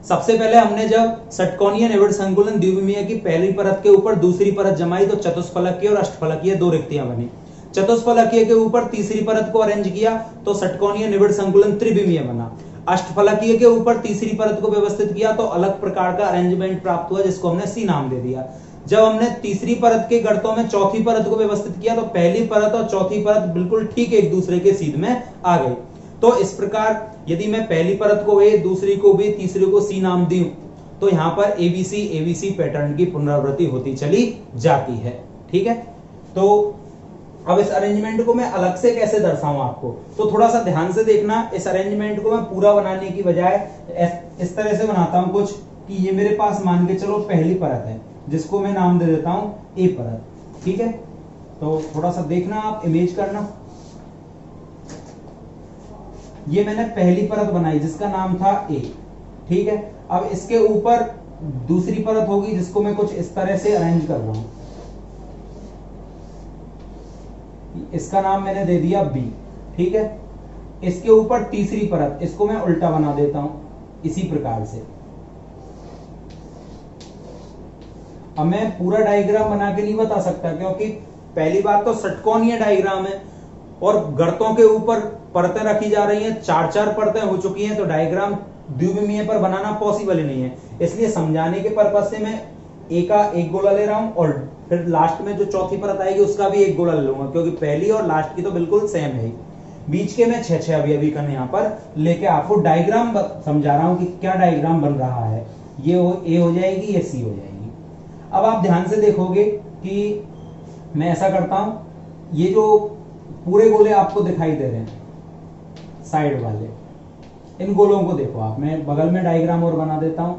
सबसे पहले हमने जब षटकोणीय निविड़ संकुलन द्विविमीय की पहली परत के ऊपर दूसरी परत जमाई तो चतुष्फलकीय और अष्टफलकीय दो रिक्तियां बनी। चतुष्फलकीय के ऊपर तीसरी परत को अरेंज किया तो षटकोणीय निविड़ संकुलन त्रिविमीय बना। अष्टफलकीय के ऊपर तीसरी परत को व्यवस्थित किया तो अलग प्रकार का अरेंजमेंट प्राप्त हुआ जिसको हमने सी नाम दे दिया। जब हमने तीसरी परत के गर्तों में चौथी परत को व्यवस्थित किया तो पहली परत और चौथी परत बिल्कुल ठीक एक दूसरे के सीध में आ गई। तो इस प्रकार यदि मैं पहली परत को ए, दूसरी को बी, तीसरी को सी नाम दूं तो यहां पर एबीसी पैटर्न की पुनरावृत्ति होती चली जाती है। ठीक है, तो अब इस अरेंजमेंट को मैं अलग से कैसे दर्शाऊं आपको, तो थोड़ा सा ध्यान से देखना। इस अरेंजमेंट को मैं पूरा बनाने की बजाय इस तरह से बनाता हूं कुछ, कि ये मेरे पास मान के चलो पहली परत है जिसको मैं नाम दे देता हूं ए परत। ठीक है, तो थोड़ा सा देखना, आप इमेज करना। ये मैंने पहली परत बनाई जिसका नाम था ए। ठीक है, अब इसके ऊपर दूसरी परत होगी जिसको मैं कुछ इस तरह से अरेंज कर रहा हूं, इसका नाम मैंने दे दिया बी। ठीक है, इसके ऊपर तीसरी परत, इसको मैं उल्टा बना देता हूं इसी प्रकार से। अब मैं पूरा डायग्राम बना के नहीं बता सकता क्योंकि पहली बात तो षटकोणीय डायग्राम है और गर्तों के ऊपर परतें रखी जा रही हैं, 4-4 परतें हो चुकी हैं, तो डायग्राम द्विविमीय पर बनाना पॉसिबल ही नहीं है। इसलिए समझाने के पर्पज से मैं ए का एक गोला ले रहा हूं और फिर लास्ट में जो चौथी परत आएगी उसका भी एक गोला ले लूंगा, क्योंकि पहली और लास्ट की तो बिल्कुल सेम है। बीच के मैं 6-6 अवयवी कण यहाँ पर लेके आपको डायग्राम समझा रहा हूं कि क्या डायग्राम बन रहा है। ये ए हो जाएगी, ये सी हो जाएगी। अब आप ध्यान से देखोगे कि मैं ऐसा करता हूं, ये जो पूरे गोले आपको दिखाई दे रहे हैं साइड वाले, इन गोलों को देखो आप, मैं बगल में डायग्राम और बना देता हूं।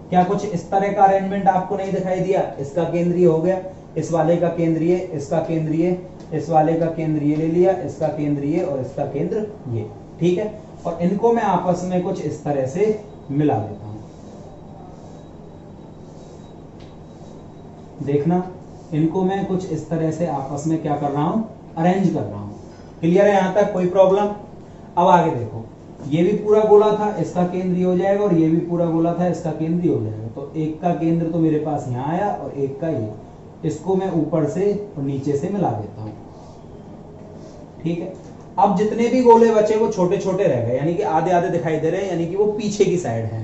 क्या कुछ इस तरह का अरेंजमेंट आपको नहीं दिखाई दिया? इसका केंद्रीय हो गया, इस वाले का केंद्रीय, इसका केंद्रीय, इस वाले का केंद्रीय ले लिया, इसका केंद्रीय और इसका केंद्र ये, ठीक है। और इनको मैं आपस में कुछ इस तरह से मिला देता हूं। देखना, इनको मैं कुछ इस तरह से आपस में क्या कर रहा हूं, अरेंज कर रहा हूं। क्लियर है यहां तक? कोई प्रॉब्लम? अब आगे देखो, ये भी पूरा गोला था, इसका केंद्रीय हो जाएगा, और ये भी पूरा गोला था, इसका केंद्रीय हो जाएगा। तो एक का केंद्र तो मेरे पास यहां आया और एक का ये, इसको मैं ऊपर से और नीचे से मिला देता हूं, ठीक है। अब जितने भी गोले बचे वो छोटे छोटे रह गए, यानी कि आधे आधे दिखाई दे रहे हैं, यानी कि वो पीछे की साइड है,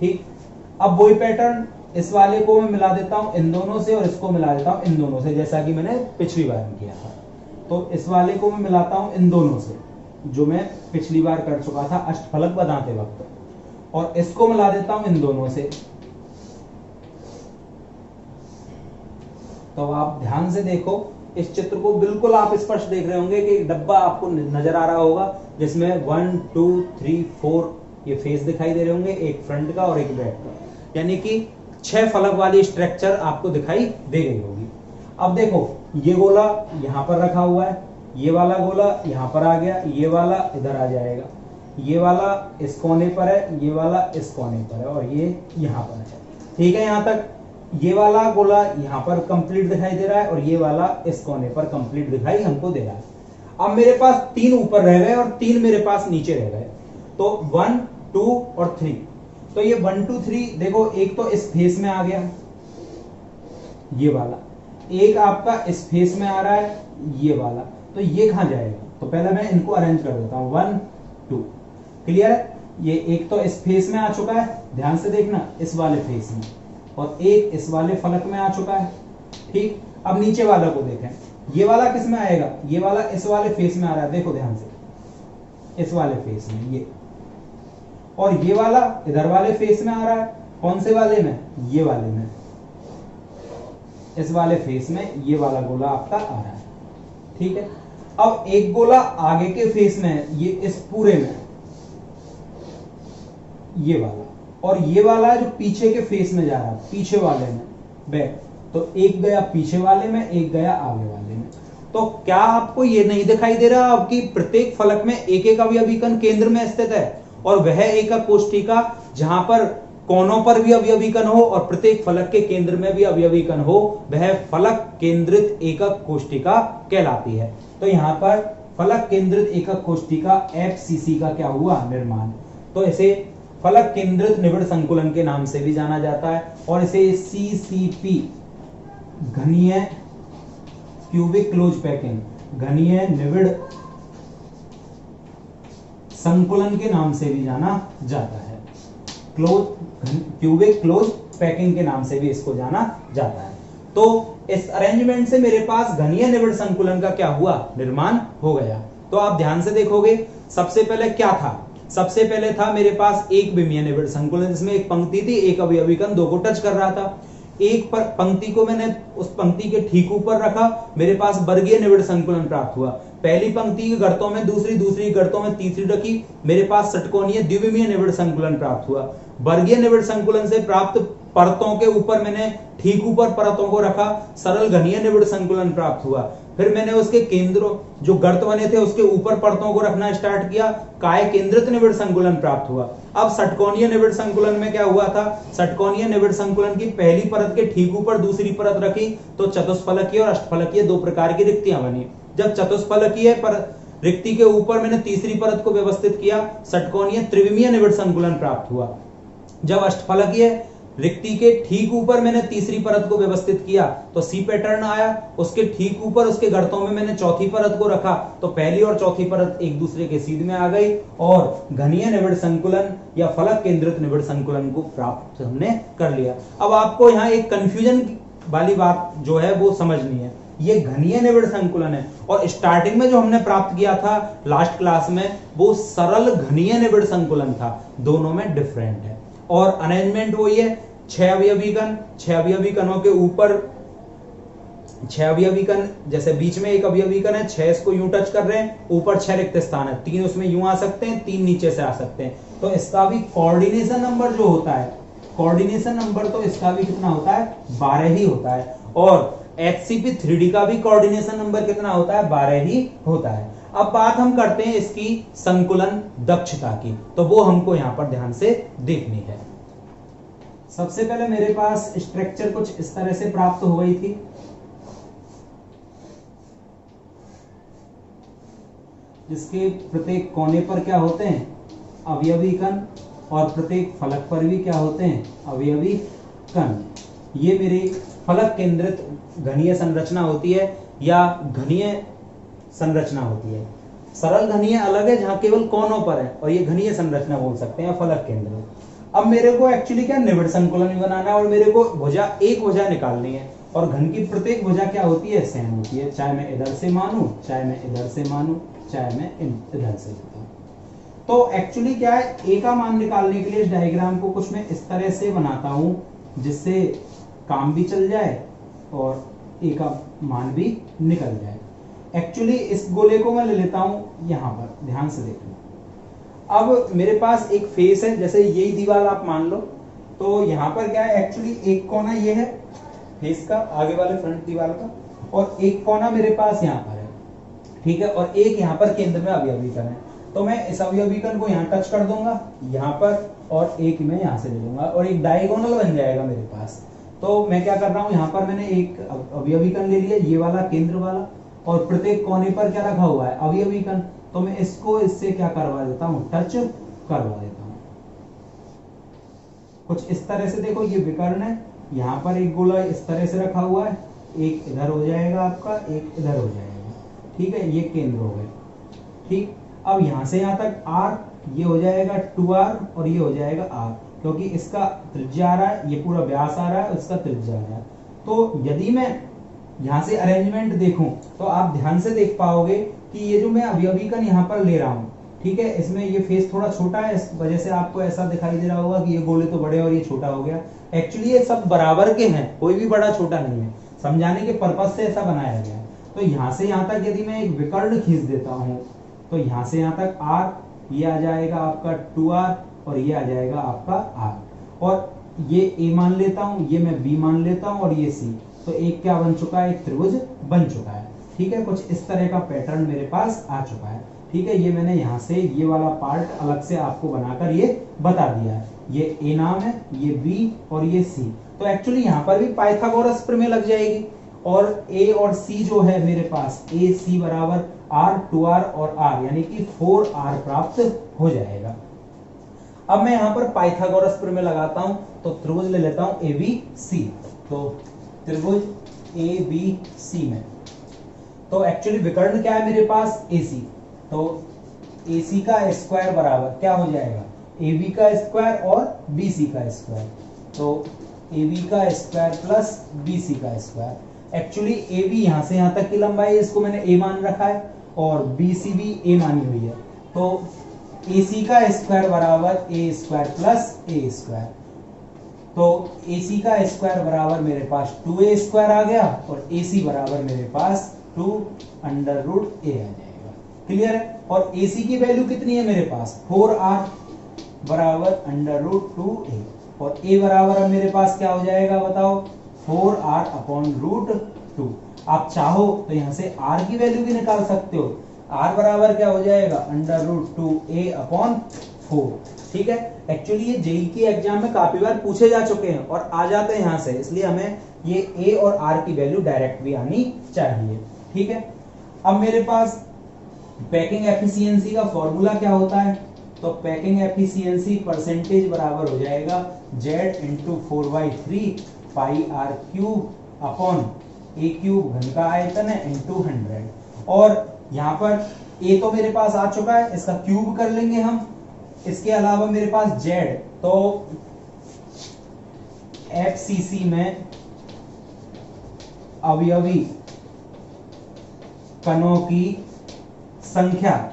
ठीक। अब वही पैटर्न इस वाले को मैं मिला देता हूं इन दोनों से, और इसको मिला देता हूं इन दोनों से, जैसा कि मैंने पिछली बार में किया था। तो इस वाले को मैं मिलाता हूं इन दोनों से, जो मैं पिछली बार कर चुका था अष्टफलक बनाते वक्त, और इसको मिला देता हूं इन दोनों से। तो आप ध्यान से देखो इस चित्र को, बिल्कुल आप स्पष्ट देख रहे होंगे कि एक डब्बा आपको नजर आ रहा होगा जिसमें 1 2 3 4 ये फेस दिखाई दे रहे होंगे, एक फ्रंट का और एक बैक का, यानी कि 6 फलक वाली स्ट्रक्चर आपको दिखाई दे गई होगी। अब देखो, ये गोला यहां पर रखा हुआ है, ये वाला गोला यहां पर आ गया, ये वाला इधर आ जाएगा, ये वाला इस कोने पर है, ये वाला इस कोने पर है, और ये यहां पर है, ठीक है। यहां तक ये वाला गोला यहां पर कंप्लीट दिखाई दे रहा है, और ये वाला इस कोने पर कंप्लीट दिखाई हमको दे रहा है। अब मेरे पास 3 ऊपर रह गए और 3 मेरे पास नीचे रह गए, तो 1 2 और 3। तो ये 1 2 3 देखो, एक तो इस फेस में आ गया ये वाला, एक आपका इस फेस में आ रहा है ये वाला, तो ये कहां जाएगा? तो पहले मैं इनको अरेंज कर देता हूं, 1 2, क्लियर है। ये एक तो इस फेस में आ चुका है, ध्यान से देखना, इस वाले फेस में, और एक इस वाले फलक में आ चुका है, ठीक। अब नीचे वाला को देखें, ये वाला किस में आएगा? ये वाला इस वाले फेस में आ रहा है, देखो ध्यान से, इस वाले फेस में ये, और ये वाला इधर वाले फेस में आ रहा है, कौन से वाले में? ये वाले में, इस वाले फेस में ये वाला गोला आपका आ रहा है, ठीक है। अब एक गोला आगे के फेस में है, ये इस पूरे में, ये वाला, और ये वाला जो पीछे के फेस में जा रहा है, पीछे वाले में, बैक, तो एक गया पीछे वाले में, एक गया आगे वाले में। तो क्या आपको ये नहीं दिखाई दे रहा आपकी प्रत्येक फलक में एक एक अवयवी कण केंद्र में स्थित है, और वह एकक कोष्ठिका जहां पर कोनों पर भी अवयवी कण हो और प्रत्येक फलक के केंद्र में भी अवयवी कण हो, वह फलक केंद्रित एकक कोष्ठिका कहलाती है। तो यहाँ पर फलक केंद्रित एकक कोष्ठिका FCC का क्या हुआ? निर्माण। तो इसे फलक केंद्रित निबिड़ संकुलन के नाम से भी जाना जाता है, और इसे CCP घनीय क्यूबिक क्लोज पैकिंग, घनीय निबिड़ संकुलन के नाम से भी जाना जाता है, क्यूबिक क्लोज पैकिंग के नाम से भी इसको जाना जाता है। तो इस अरेंजमेंट से मेरे पास घनीय निबिड़ संकुलन का क्या हुआ? निर्माण हो गया। तो आप ध्यान से देखोगे, सबसे पहले क्या था? सबसे पहले था मेरे पास एक विमीय निबिड़ संकुलन, जिसमें एक पंक्ति थी, एक अवयवी कण दो को टच कर रहा था। एक पर पंक्ति को मैंने उस पंक्ति के ठीक ऊपर रखा, मेरे पास वर्गीय निबिड़ संकुलन प्राप्त हुआ। पहली पंक्ति के गर्तों में दूसरी, दूसरी गर्तों में तीसरी रखी, मेरे पास षटकोणीय द्विविमीय निबिड़ संकुलन प्राप्त हुआ। वर्गीय निबिड़ संकुलन से प्राप्त परतों के ऊपर मैंने ठीक ऊपर परतों को रखा, सरल घनीय निबिड़ संकुलन प्राप्त हुआ। फिर मैंने उसके केंद्रों जो गर्त बने थे उसके ऊपर परतों को रखना स्टार्ट किया, काय केंद्रित निबिड़ संकुलन प्राप्त हुआ। अब षटकोणीय निबिड़ संकुलन में क्या हुआ था? षटकोणीय निबिड़ संकुलन की पहली परत के ठीक ऊपर दूसरी परत रखी, तो चतुष्फलकीय और अष्टफलकीय दो प्रकार की रिक्तियां बनी। जब चतुष्फलकीय पर रिक्ति के ऊपर मैंने तीसरी परत को व्यवस्थित किया, षटकोणीय त्रिविमीय निबिड़ संकुलन प्राप्त हुआ। जब अष्टफलकीय रिक्ति के ठीक ऊपर मैंने तीसरी परत को व्यवस्थित किया तो सी पैटर्न आया, उसके ठीक ऊपर उसके गर्तों में मैंने चौथी परत को रखा तो पहली और चौथी परत एक दूसरे के सीध में आ गई और घनीय निबिड़ संकुलन या फलक केंद्रित निबिड़ संकुलन को प्राप्त हमने कर लिया। अब आपको यहाँ एक कंफ्यूजन वाली बात जो है वो समझनी है, ये घनीय निबिड़ संकुलन है और स्टार्टिंग में जो हमने प्राप्त किया था लास्ट क्लास में वो सरल घनीय निबिड़ संकुलन था, दोनों में डिफरेंट है। और अरेंजमेंट वही है, 6 अवयवी कण, 6 अवयवी कणों के ऊपर 6 अवयवी कण, जैसे बीच में एक अवयवी कण है, 6 इसको यूं टच कर रहे हैं, ऊपर 6 रिक्त स्थान है, 3 उसमें यूं आ सकते हैं, 3 नीचे से आ सकते हैं, तो इसका भी कोऑर्डिनेशन नंबर जो होता है, कोऑर्डिनेशन नंबर तो इसका भी कितना होता है 12 ही होता है। और HCP3D का भी कोऑर्डिनेशन नंबर कितना होता है 12 ही होता है। अब बात हम करते हैं इसकी संकुलन दक्षता की, तो वो हमको यहां पर ध्यान से देखनी है। सबसे पहले मेरे पास स्ट्रक्चर कुछ इस तरह से प्राप्त हो गई थी, जिसके प्रत्येक कोने पर क्या होते हैं अवयवी कण और प्रत्येक फलक पर भी क्या होते हैं अवयवी कण। ये मेरी फलक केंद्रित घनीय संरचना होती है या घनीय संरचना होती है। सरल घनीय अलग है जहां केवल कोनों पर है और ये घनीय संरचना बोल सकते हैं फलक केंद्र। अब मेरे को एक्चुअली क्या निबिड़ संकुलन भी बनाना है और मेरे को भुजा एक भुजा निकालनी है और घन की प्रत्येक भुजा क्या होती है सेम होती है, चाहे मैं इधर से मानूं, चाहे मैं इधर से मानूं, चाहे मैं इधर से मानूं। तो एक्चुअली क्या है ए का मान निकालने के लिए इस डायग्राम को कुछ मैं इस तरह से बनाता हूं जिससे काम भी चल जाए और ए का मान भी निकल जाए। एक्चुअली इस गोले को मैं ले लेता हूं यहां पर, ध्यान से देखना। अब मेरे पास एक फेस है, जैसे यही दीवार आप मान लो, तो यहां पर क्या है एक्चुअली एक कोना ये है फेस का आगे वाले फ्रंट दीवार का और एक कोना मेरे पास यहां पर है, ठीक है, और एक यहां पर केंद्र में अवयवी कण है। तो मैं इस अवयवी कण को यहां टच कर दूंगा यहां पर और एक मैं यहां से ले लूंगा और एक डायगोनल बन जाएगा मेरे पास। तो मैं क्या कर रहा हूं यहां पर मैंने एक अवयवी कण ले लिया, ये वाला केंद्र वाला, और प्रत्येक कोने पर क्या रखा हुआ है अवयवी कण। तो मैं इसको इससे क्या करवा देता हूं टच करवा देता हूं कुछ इस तरह से। देखो ये विकर्ण है, यहां पर एक गोला इस तरह से रखा हुआ है, एक इधर हो जाएगा आपका, एक इधर हो जाएगा, ठीक है, ये केंद्र हो गए, ठीक। अब यहां से यहां तक r, ये हो जाएगा 2r और ये हो जाएगा r, क्योंकि इसका त्रिज्या आ रहा है, ये पूरा व्यास आ रहा है, इसका त्रिज्या आ रहा है। तो यदि मैं यहां से अरेंजमेंट देखूं तो आप ध्यान से देख पाओगे कि ये जो मैं अवयवी कण यहां पर ले रहा हूं, ठीक है, इसमें ये फेस थोड़ा छोटा है, इस वजह से आपको ऐसा दिखाई दे रहा होगा कि ये गोले तो बड़े और ये छोटा हो गया। एक्चुअली ये सब बराबर के हैं, कोई भी बड़ा छोटा नहीं है, समझाने के पर्पज से ऐसा बनाया गया है। तो यहां से यहां तक यदि मैं एक विकर्ण खींच देता हूं तो यहां से यहां तक r, ये आ जाएगा आपका 2r और ये आ जाएगा आपका r, और ये a मान लेता हूं, ये मैं b मान लेता हूं और ये c। तो एक क्या बन चुका है, एक त्रिभुज बन चुका है, ठीक है। कुछ इस तरह का पैटर्न मेरे पास आ चुका है, ठीक है। ये मैंने यहाँ से ये वाला पार्ट अलग से आपको बनाकर ये बता दिया है, ये a नाम है, ये b और ये c। तो एक्चुअली यहाँ पर भी पाइथागोरस प्रमेय लग जाएगी और a और c जो है मेरे पास a c बराबर r 2r और r, यानी कि 4r प्राप्त हो जाएगा। अब मैं यहाँ पर पाइथागोरस प्रमेय लगाता हूं तो त्रिभुज ले लेता हूं ABC। तो त्रिभुज ABC में तो एक्चुअली विकर्ण क्या है मेरे पास AC, तो AC का स्क्वायर बराबर क्या हो जाएगा AB का स्क्वायर और BC का स्क्वायर, तो AB का स्क्वायर प्लस BC का स्क्वायर। एक्चुअली AB यहां से यहां तक की लंबाई है, इसको मैंने A मान रखा है और BC भी A मानी हुई है, तो AC का स्क्वायर बराबर A square plus A square. तो AC का स्क्वायर बराबर मेरे पास 2A स्क्वायर आ गया और AC बराबर मेरे पास 2 अंडर रूट A आ जाएगा। क्लियर है। और AC की वैल्यू कितनी है मेरे पास 4R बराबर अंडर रूट 2A, और A बराबर अब मेरे पास क्या हो जाएगा बताओ 4R अपॉन रूट 2। आप चाहो तो यहां से R की वैल्यू भी निकाल सकते हो, R बराबर क्या हो जाएगा अंडर रूट 2A अपॉन 4, ठीक है। एक्चुअली ये जेई के एग्जाम में काफी बार पूछे जा चुके हैं और आ जाते हैं यहां से, इसलिए हमें ये A और R की वैल्यू डायरेक्ट भी आनी चाहिए, ठीक है। अब मेरे पास पैकिंग एफिशिएंसी का फॉर्मूला क्या होता है, तो पैकिंग एफिशिएंसी परसेंटेज बराबर हो जाएगा Z into 4/3 pi R cube upon A cube, घन का आयतन है, इंटू 100। और यहाँ पर ए तो मेरे पास आ चुका है, इसका क्यूब कर लेंगे हम। इसके अलावा मेरे पास जेड, तो एफसीसी में अवयवी कणों की संख्या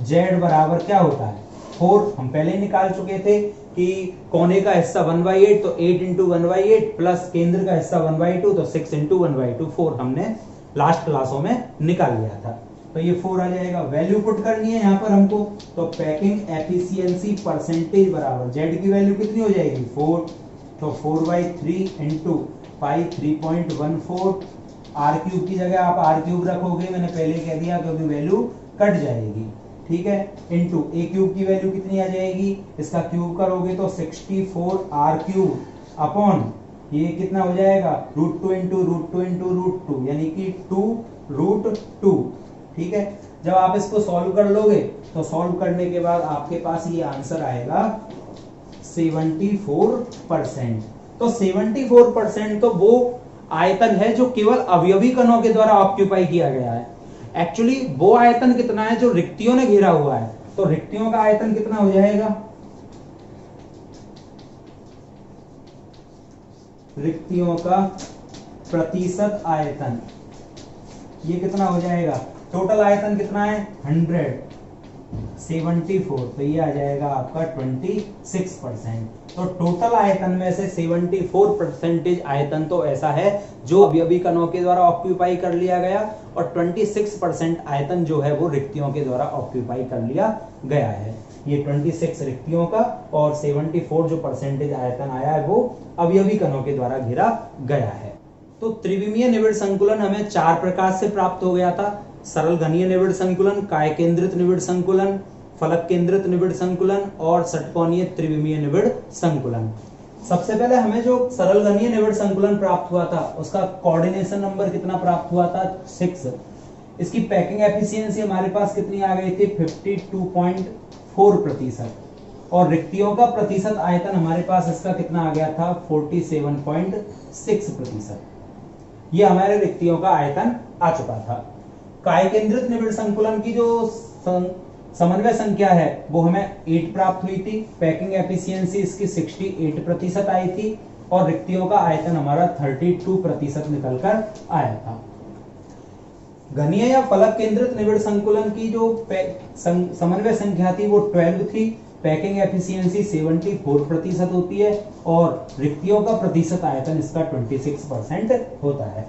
जेड बराबर क्या होता है 4। हम पहले ही निकाल चुके थे कि कोने का हिस्सा 1/8 तो 8 इंटू 1/8 प्लस केंद्र का हिस्सा 1/2 तो 6 इंटू 1/2, 4 हमने लास्ट क्लासों में निकाल लिया था। तो ये 4 आ जाएगा। वैल्यू पुट करनी है यहाँ पर हमको, तो पैकिंग एफिशिएंसी परसेंटेज बराबर जेड की वैल्यू कितनी हो जाएगी 4, तो 4/3 इंटू पाई 3.14, आर क्यूब की जगह आप आर क्यूब रखोगे, मैंने पहले कह दिया क्योंकि वैल्यू कट जाएगी, ठीक है, इंटू ए क्यूब की वैल्यू कितनी आ जाएगी, इसका क्यूब करोगे तो 64 आर क्यूब अपॉन ये कितना हो जाएगा √2 इंटू √2 इंटू √2 यानी कि 2√2, ठीक है। जब आप इसको सॉल्व कर लोगे तो सॉल्व करने के बाद आपके पास ये आंसर आएगा 74%। तो 74% तो वो आयतन है जो केवल अवयवी कणों के द्वारा ऑक्यूपाई किया गया है। एक्चुअली वो आयतन कितना है जो रिक्तियों ने घेरा हुआ है, तो रिक्तियों का आयतन कितना हो जाएगा, रिक्तियों का प्रतिशत आयतन, ये कितना हो जाएगा, टोटल आयतन कितना है 174, तो ये आ जाएगा आपका 26%। तो टोटल आयतन में से 74% आयतन तो ऐसा है जो अवयवी कणों के द्वारा ऑक्यूपाई कर लिया गया, और 26% आयतन जो है वो रिक्तियों के द्वारा ऑक्यूपाई कर लिया गया है। ये 26 रिक्तियों का और 74 जो परसेंटेज आयतन आया है वो अवयवी कणों के द्वारा घेरा गया है। तो त्रिविमीय निबिड़ संकुलन हमें 4 प्रकार से प्राप्त हो गया था। सरल घनीय निबिड़ संकुलन, काय केंद्रित निबिड़ संकुलन, फलक केंद्रित निबिड़ संकुलन और षटकोणीय त्रिविमीय निबिड़ संकुलन। सबसे पहले हमें जो सरल घनीय निबिड़ संकुलन प्राप्त हुआ था उसका कोऑर्डिनेशन नंबर कितना प्राप्त हुआ था 6। इसकी पैकिंग एफिशिएंसी हमारे पास कितनी आ गई थी 52.4%, और रिक्तियों का प्रतिशत आयतन हमारे पास इसका कितना आ गया था 47.6%। ये हमारे रिक्तियों का आयतन आ चुका था। काय केंद्रित निबिड़ संकुलन की जो समन्वय संख्या है वो हमें 8 प्राप्त हुई थी। पैकिंग एफिशिएंसी इसकी 68% आई थी, और रिक्तियों का आयतन हमारा 32% निकलकर आया था। घनीय या फलक केंद्रित निबिड़ संकुलन की जो समन्वय संख्या थी वो 12 थी। पैकिंग एफिशिएंसी 74% होती है, और रिक्तियों का प्रतिशत आयतन इसका 26% होता है।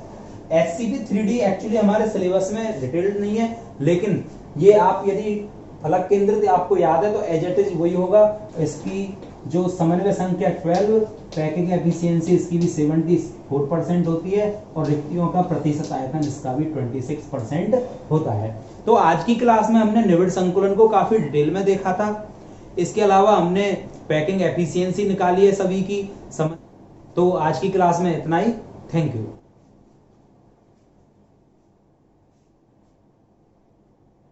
SCP-3D एक्चुअली हमारे सिलेबस में डिटेल्ड नहीं है, लेकिन ये आप यदि फलक केंद्रित आपको याद है तो एज इट इज वही होगा। इसकी जो समन्वय संख्या 12, पैकिंग एफिशिएंसी इसकी भी 74% होती है, और रिक्तियों का प्रतिशत आयतन इसका भी 26% होता है। तो आज की क्लास में हमने निबिड़ संकुलन को काफी डिटेल में देखा था। इसके अलावा हमने पैकिंग एफिशिएंसी निकाली है सभी की। तो आज की क्लास में इतना ही। Thank you.